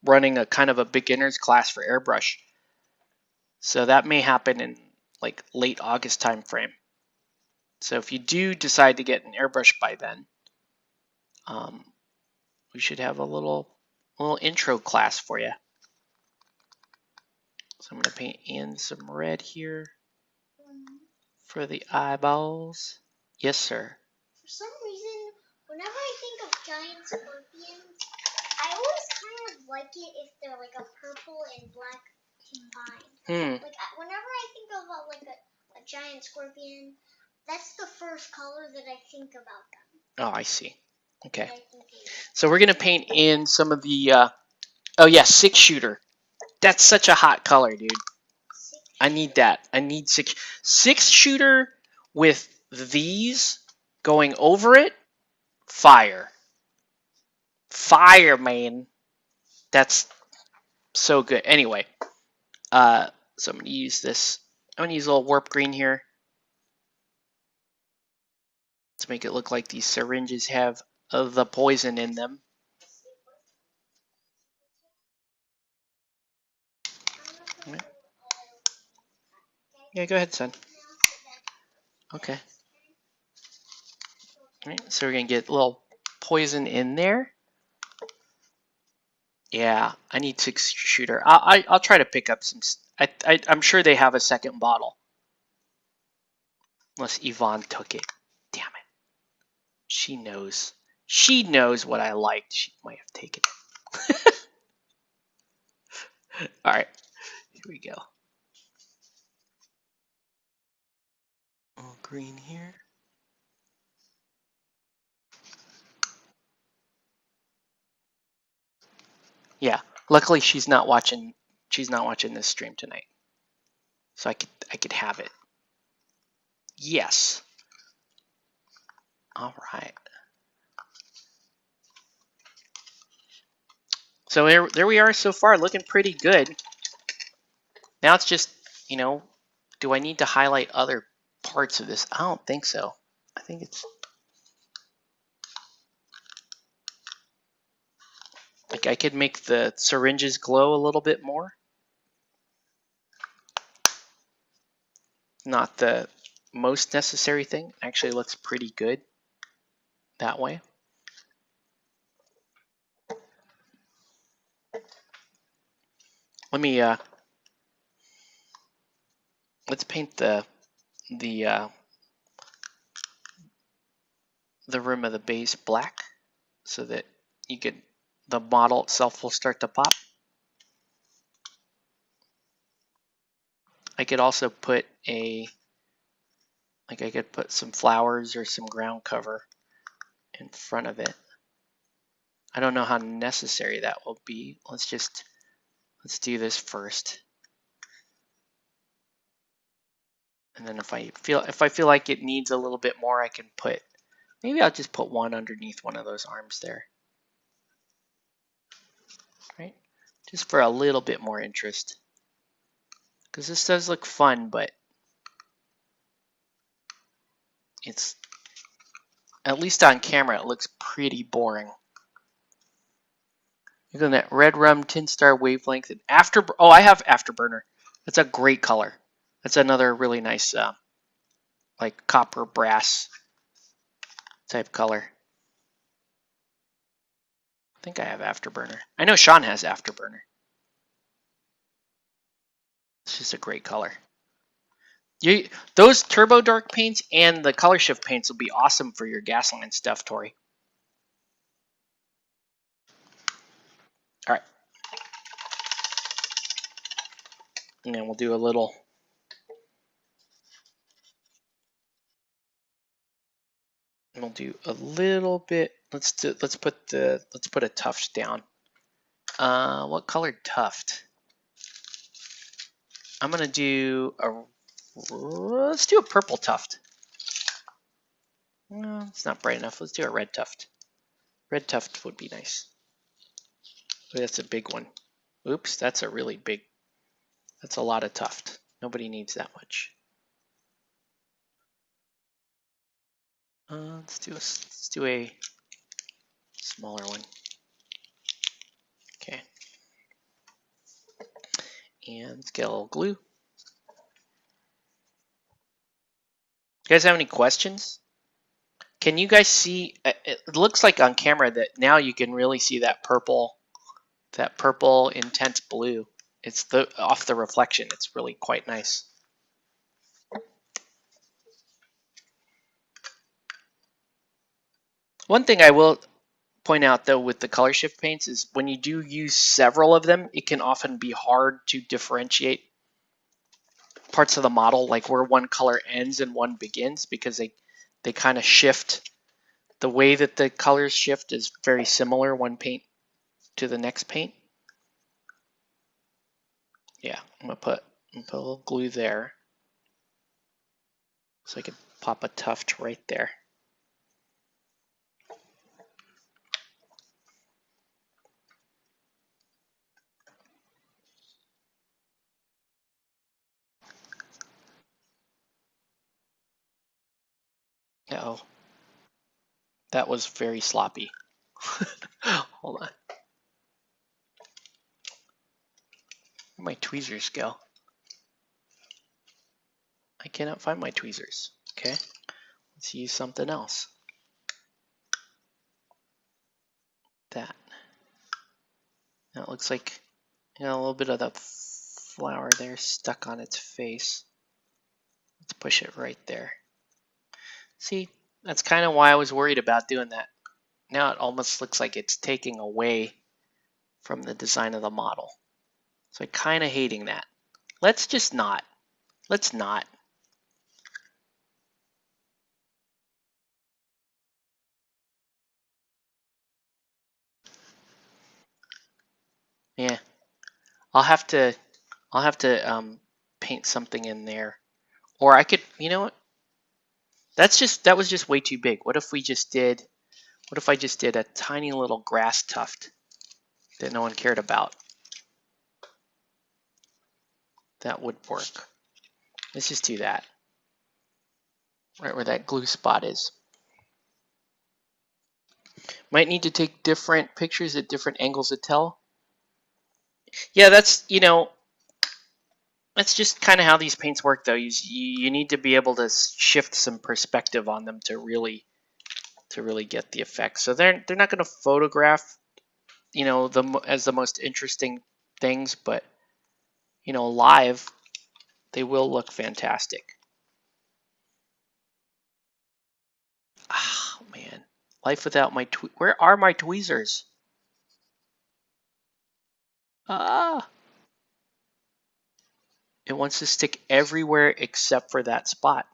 running a kind of a beginner's class for airbrush. So that may happen in like late August time frame. So if you do decide to get an airbrush by then, we should have a little intro class for you. So I'm going to paint in some red here for the eyeballs. Yes, sir. For some reason, whenever I think of giant scorpions, I always kind of like it if they're like a purple and black combined. Like whenever I think of a giant scorpion, that's the first color that I think about them. Oh, I see. Okay. So we're going to paint in some of the, oh yeah, 6-shooter. That's such a hot color, dude. I need that. I need 6-shooter with these going over it. Fire. Fire, man. That's so good. Anyway, so I'm going to use this. I'm going to use a little warp green here to make it look like these syringes have the poison in them. Yeah, go ahead, son. Okay. All right, so we're going to get a little poison in there. Yeah, I need 6-shooter. I'll try to pick up some. I'm sure they have a second bottle. Unless Yvonne took it. Damn it. She knows. She knows what I liked. She might have taken it. All right, here we go. All green here. Yeah. Luckily, she's not watching. She's not watching this stream tonight, so I could have it. Yes. All right. So there we are so far, looking pretty good. Now it's just, do I need to highlight other parts of this? I don't think so. I think it's like I could make the syringes glow a little bit more. Not the most necessary thing. Actually looks pretty good that way. Let me let's paint the rim of the base black so that the model itself will start to pop. I could also put I could put some flowers or some ground cover in front of it. I don't know how necessary that will be. Let's do this first. And then if I feel like it needs a little bit more, I can maybe I'll just put one underneath one of those arms there. Right? Just for a little bit more interest. Because this does look fun, but it's, at least on camera, it looks pretty boring. Look at that red rum, tin star wavelength, and oh, I have afterburner. That's a great color. That's another really nice, like copper brass type color. I think I have afterburner. I know Sean has afterburner. It's just a great color. Those turbo dark paints and the color shift paints will be awesome for your Gasland stuff, Tori. All right. And then we'll do a little. And we'll do a little bit. Let's put a tuft down. What color tuft? I'm gonna do let's do a purple tuft. No, it's not bright enough. Let's do a red tuft. Red tuft would be nice. Oh, that's a big one. Oops, that's a really big. That's a lot of tuft. Nobody needs that much. Let's do a smaller one. Okay. And let's get a little glue. You guys have any questions? Can you guys see? It looks like on camera that now you can really see that purple intense blue. It's off the reflection. It's really quite nice. One thing I will point out though with the color shift paints is when you do use several of them, it can often be hard to differentiate parts of the model, like where one color ends and one begins, because they kind of shift. The way that the colors shift is very similar one paint to the next paint. Yeah, I'm gonna put a little glue there so I can pop a tuft right there. Uh-oh. That was very sloppy. Hold on. Where'd my tweezers go? I cannot find my tweezers. Okay, let's use something else. That. Now it looks like a little bit of the flower there stuck on its face. Let's push it right there. See, that's kind of why I was worried about doing that. Now it almost looks like it's taking away from the design of the model. So I'm kind of hating that. Let's just not. Let's not. Yeah, I'll have to paint something in there, or I could. You know what? That was just way too big. What if I just did a tiny little grass tuft that no one cared about? That would work. Let's just do that. Right where that glue spot is. Might need to take different pictures at different angles to tell. Yeah, that's that's just kind of how these paints work, though. You need to be able to shift some perspective on them to really get the effect. So they're not going to photograph, as the most interesting things, but live they will look fantastic. Oh man, life without my where are my tweezers? Ah, it wants to stick everywhere except for that spot.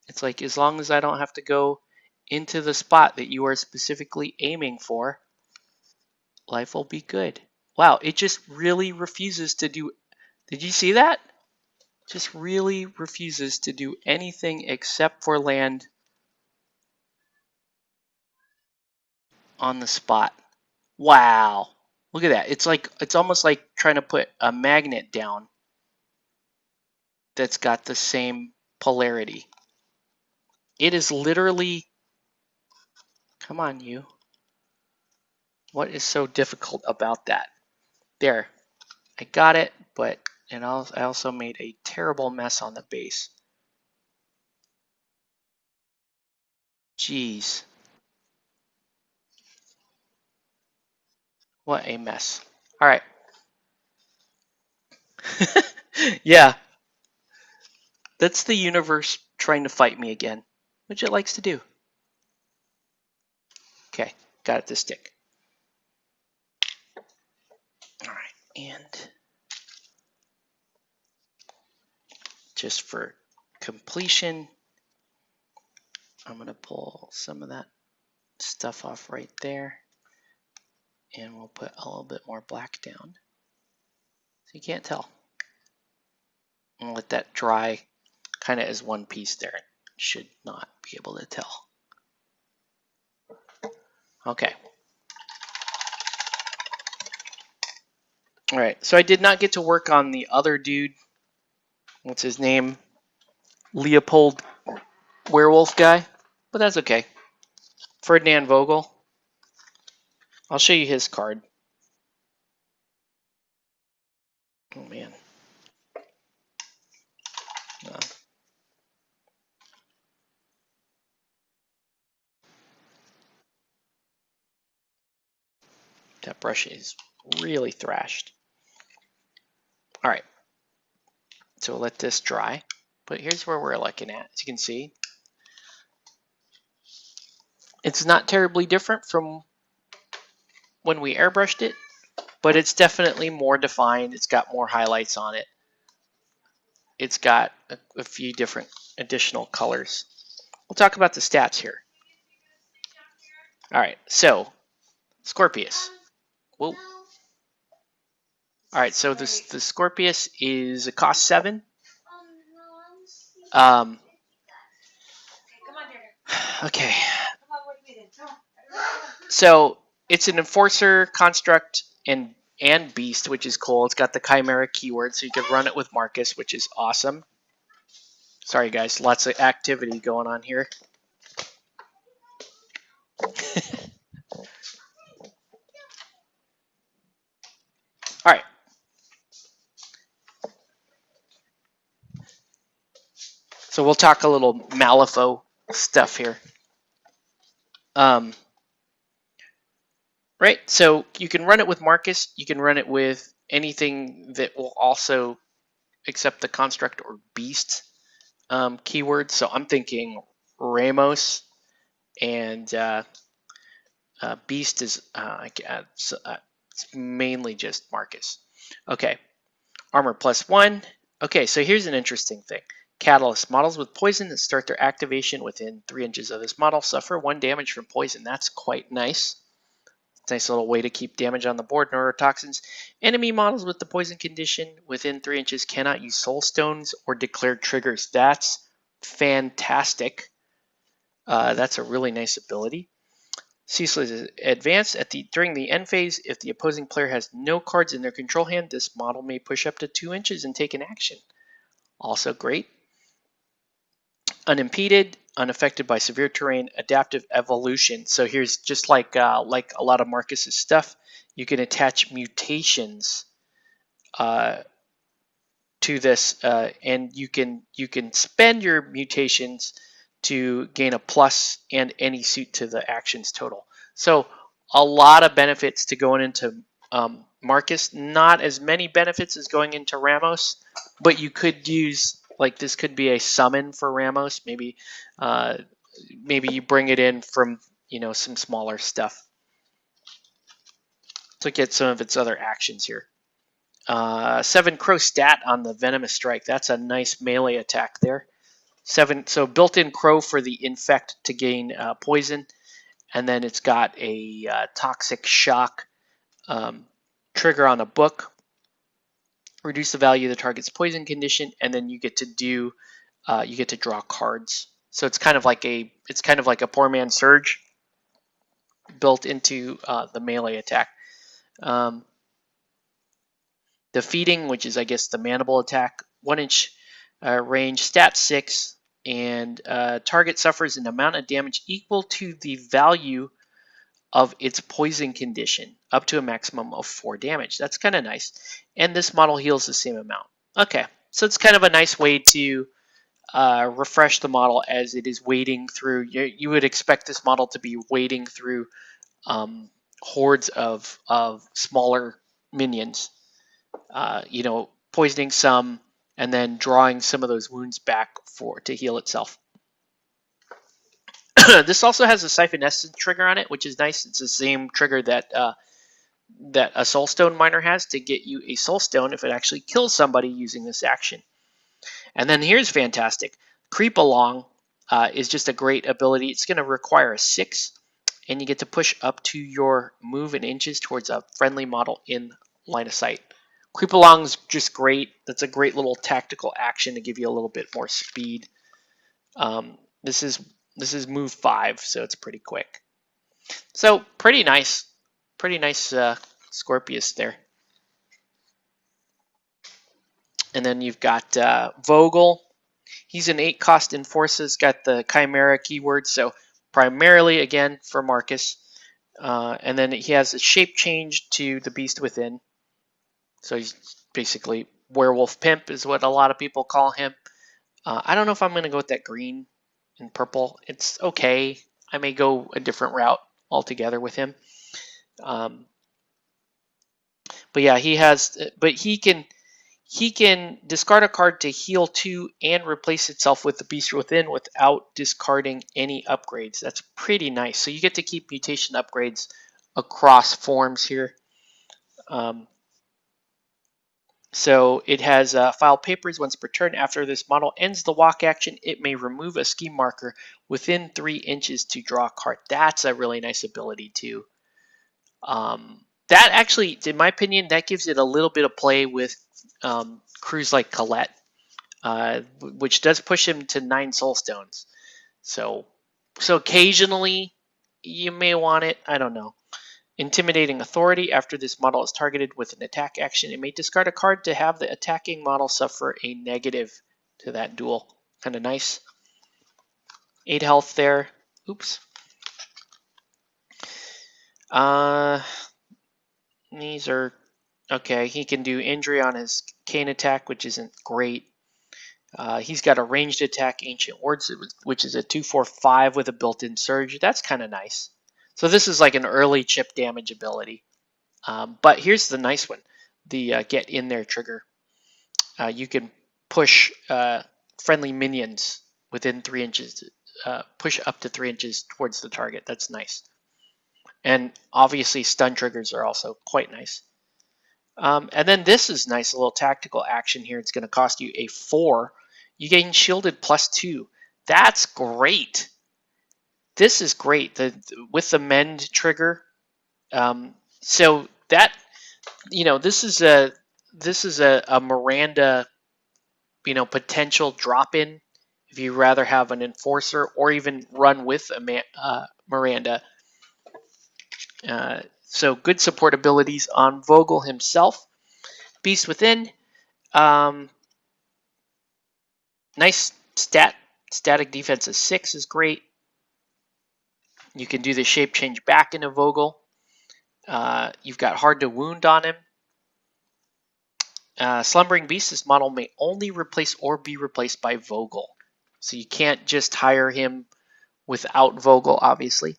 It's like, as long as I don't have to go into the spot that you are specifically aiming for, life will be good. Wow, it just really refuses to do. Did you see that? Just really refuses to do anything except for land on the spot. Wow. Look at that. It's almost like trying to put a magnet down that's got the same polarity. It is literally, come on, you. What is so difficult about that? There, I got it, but I also made a terrible mess on the base. Jeez. What a mess. All right. Yeah. That's the universe trying to fight me again, which it likes to do. Okay, got it to stick. All right, and just for completion, I'm going to pull some of that stuff off right there, and we'll put a little bit more black down. So you can't tell. And let that dry kind of as one piece there. Should not be able to tell. Okay. All right, so I did not get to work on the other dude. What's his name? Leopold Werewolf guy, but that's okay. Ferdinand Vogel. I'll show you his card. Oh man. That brush is really thrashed. All right, so we'll let this dry. But here's where we're looking at. As you can see, it's not terribly different from when we airbrushed it, but it's definitely more defined. It's got more highlights on it. It's got a few different additional colors. We'll talk about the stats here. All right, so Scorpius. Whoa. All right, so the Scorpius is a cost 7. Okay. So it's an enforcer, construct, and beast, which is cool. It's got the chimera keyword, so you can run it with Marcus, which is awesome. Sorry guys, lots of activity going on here. All right. So we'll talk a little Malifaux stuff here. Right, so you can run it with Marcus. You can run it with anything that will also accept the construct or beast keyword. So I'm thinking Ramos and beast is it's mainly just Marcus. Okay, armor +1. Okay, so here's an interesting thing. Catalyst. Models with poison that start their activation within 3 inches of this model suffer 1 damage from poison. That's quite nice. Nice little way to keep damage on the board. Neurotoxins. Enemy models with the poison condition within 3 inches cannot use soul stones or declared triggers. That's fantastic. That's a really nice ability. Ceaseless advance. During the end phase, if the opposing player has no cards in their control hand, this model may push up to 2 inches and take an action. Also great. Unimpeded, unaffected by severe terrain, adaptive evolution. So here's just like a lot of Marcus's stuff, you can attach mutations to this, and you can spend your mutations to gain a plus and any suit to the actions total. So a lot of benefits to going into Marcus. Not as many benefits as going into Ramos, but you could use, like, this could be a summon for Ramos. Maybe you bring it in from, you know, some smaller stuff. Let's look at some of its other actions here. 7 crow stat on the venomous strike. That's a nice melee attack there. 7, so built-in crow for the infect to gain poison, and then it's got a toxic shock trigger on a book. Reduce the value of the target's poison condition, and then you get to do you get to draw cards. So it's kind of like a poor man's surge built into the melee attack. Defeating, which is, I guess, the mandible attack, 1 inch range, stat 6, and target suffers an amount of damage equal to the value of its poison condition, up to a maximum of 4 damage. That's kind of nice. And this model heals the same amount. Okay, so it's kind of a nice way to refresh the model as it is wading through. You would expect this model to be wading through hordes of smaller minions. You know, poisoning some and then drawing some of those wounds back to heal itself. This also has a Siphon Essence trigger on it, which is nice. It's the same trigger that that a Soulstone miner has to get you a Soulstone if it actually kills somebody using this action. And then here's fantastic. Creep Along is just a great ability. It's going to require a 6, and you get to push up to your move in inches towards a friendly model in line of sight. Creep along's just great. That's a great little tactical action to give you a little bit more speed. This is move 5, so it's pretty quick. So pretty nice Scorpius there. And then you've got Vogel. He's an 8-cost enforcer. He's got the Chimera keyword, so primarily again for Marcus. And then he has a shape change to the Beast Within. So he's basically Werewolf Pimp is what a lot of people call him. I don't know if I'm going to go with that green and purple. It's okay. I may go a different route altogether with him. But yeah, he can discard a card to heal 2 and replace itself with the Beast Within without discarding any upgrades. That's pretty nice. So you get to keep mutation upgrades across forms here. So it has file papers once per turn. After this model ends the walk action, it may remove a scheme marker within 3 inches to draw a card. That's a really nice ability too. That actually, in my opinion, that gives it a little bit of play with crews like Colette, which does push him to 9 soul stones. So occasionally you may want it. I don't know. Intimidating Authority. After this model is targeted with an attack action, it may discard a card to have the attacking model suffer a negative to that duel. Kind of nice. 8 health there. Oops. These are okay. He can do injury on his cane attack, which isn't great. He's got a ranged attack, Ancient Words, which is a 2/4/5 with a built-in surge. That's kind of nice. So this is like an early chip damage ability. But here's the nice one, the get in there trigger. You can push friendly minions within 3 inches, push up to 3 inches towards the target. That's nice. And obviously stun triggers are also quite nice. And then this is nice, a little tactical action here. It's going to cost you a 4. You gain shielded +2. That's great. This is great with the mend trigger. So that, this is a Miranda, potential drop in if you rather have an enforcer or even run with a Miranda. So good support abilities on Vogel himself. Beast Within, nice static defense of 6 is great. You can do the shape change back into Vogel. You've got hard to wound on him. Slumbering Beast, this model may only replace or be replaced by Vogel. So you can't just hire him without Vogel, obviously.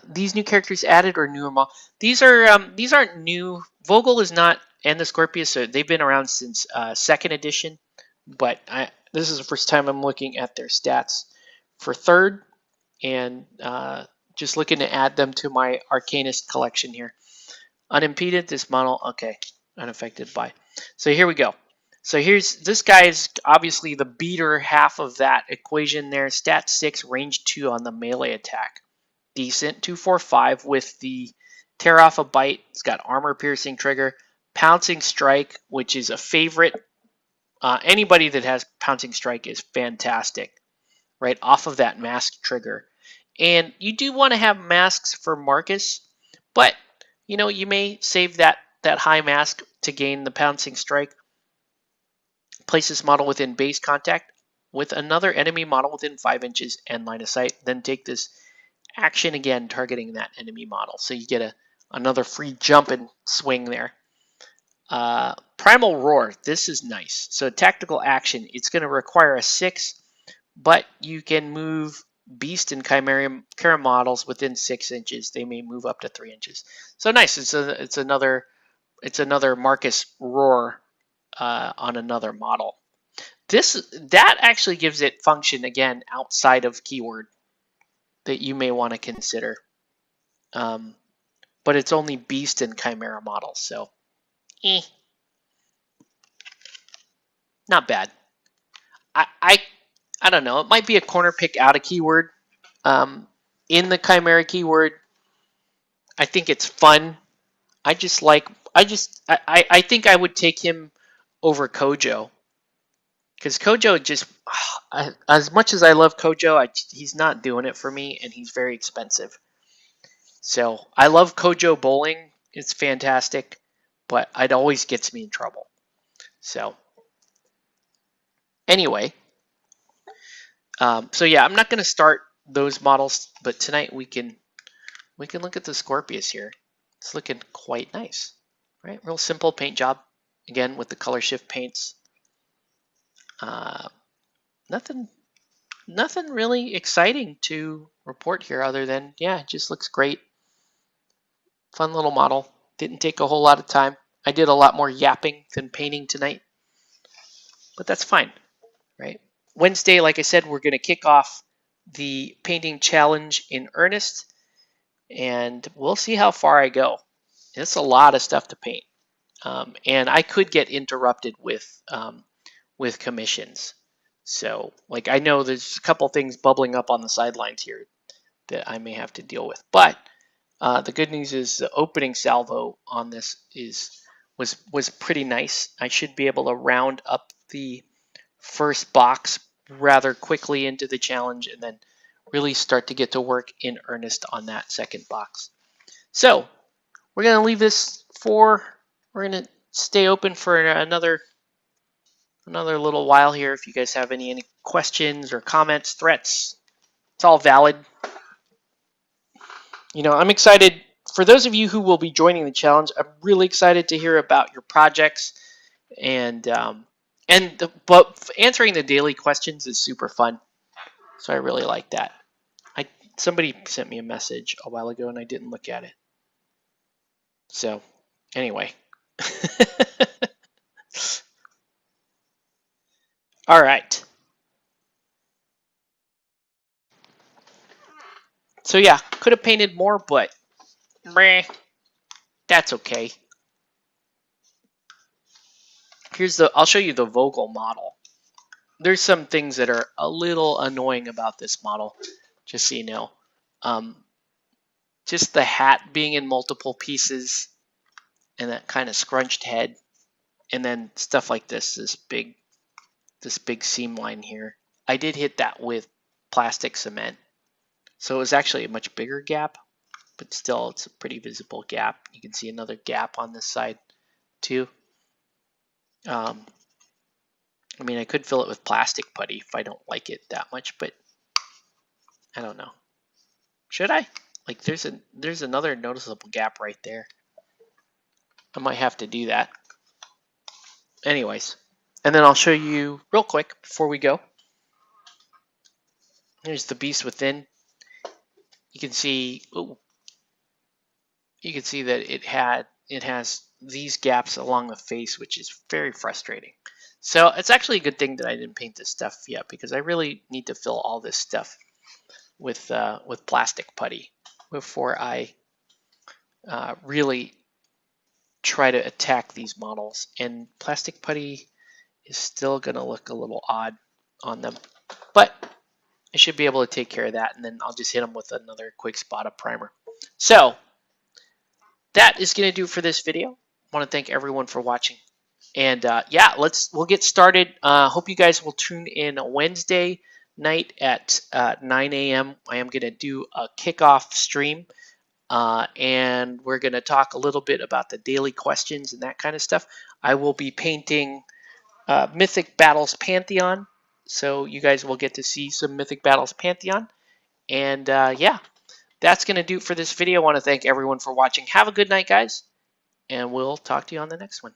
These new characters added or newer model. These aren't new. Vogel is not, and the Scorpius, so they've been around since 2nd edition. But this is the first time I'm looking at their stats for 3rd. And just looking to add them to my Arcanist collection here. Unimpeded, this model, okay, unaffected by. So here we go. So this guy is obviously the beater half of that equation there. Stat 6, range 2 on the melee attack. Decent, 2/4/5 with the tear off a bite. It's got armor piercing trigger. Pouncing Strike, which is a favorite. Anybody that has Pouncing Strike is fantastic. Right off of that mask trigger. And you do want to have masks for Marcus, but you may save that high mask to gain the Pouncing Strike. Place this model within base contact with another enemy model within 5 inches and line of sight. Then take this action again, targeting that enemy model. So you get another free jump and swing there. Primal Roar, this is nice. So tactical action, it's going to require a 6. But you can move Beast and Chimera models within 6 inches. They may move up to 3 inches. So nice. It's another Marcus Roar on another model. That actually gives it function again outside of keyword that you may want to consider. But it's only Beast and Chimera models, so not bad. I don't know. It might be a corner pick out of keyword. In the Chimera keyword, I think it's fun. I think I would take him over Kojo. Because Kojo just, as much as I love Kojo, he's not doing it for me, and he's very expensive. So I love Kojo bowling. It's fantastic, but it always gets me in trouble. So anyway, so yeah, I'm not going to start those models, but tonight we can look at the Scorpius here. It's looking quite nice, right? Real simple paint job, again with the color shift paints. Nothing really exciting to report here other than, yeah, it just looks great. Fun little model. Didn't take a whole lot of time. I did a lot more yapping than painting tonight, but that's fine, right? Wednesday, like I said, we're going to kick off the painting challenge in earnest, and we'll see how far I go. It's a lot of stuff to paint, and I could get interrupted with commissions. So, like, I know there's a couple things bubbling up on the sidelines here that I may have to deal with. But the good news is the opening salvo on this was pretty nice. I should be able to round up the first box rather quickly into the challenge and then really start to get to work in earnest on that second box. So we're going to leave this we're going to stay open for another little while here. If you guys have any questions or comments, threats, it's all valid. You know, I'm excited for those of you who will be joining the challenge. I'm really excited to hear about your projects, but answering the daily questions is super fun. So I really like that. Somebody sent me a message a while ago and I didn't look at it. So anyway. All right. So yeah, could have painted more, but that's okay. I'll show you the Vogel model. There's some things that are a little annoying about this model, just so you know. Just the hat being in multiple pieces and that kind of scrunched head, and then stuff like this big seam line here. I did hit that with plastic cement, so it was actually a much bigger gap, but still it's a pretty visible gap. You can see another gap on this side too. I mean, I could fill it with plastic putty if I don't like it that much, but I don't know. Should I? Like, there's another noticeable gap right there. I might have to do that. Anyways, and then I'll show you real quick before we go. Here's the beast within. You can see, you can see that it has these gaps along the face, which is very frustrating. So it's actually a good thing that I didn't paint this stuff yet, because I really need to fill all this stuff with plastic putty before I really try to attack these models. And plastic putty is still going to look a little odd on them, but I should be able to take care of that, and then I'll just hit them with another quick spot of primer. So that is going to do it for this video. I want to thank everyone for watching, and yeah, we'll get started. Hope you guys will tune in Wednesday night at 9 a.m. I am going to do a kickoff stream, and we're going to talk a little bit about the daily questions and that kind of stuff. I will be painting Mythic Battles Pantheon, so you guys will get to see some Mythic Battles Pantheon. And yeah, that's going to do it for this video. I want to thank everyone for watching. Have a good night, guys, and we'll talk to you on the next one.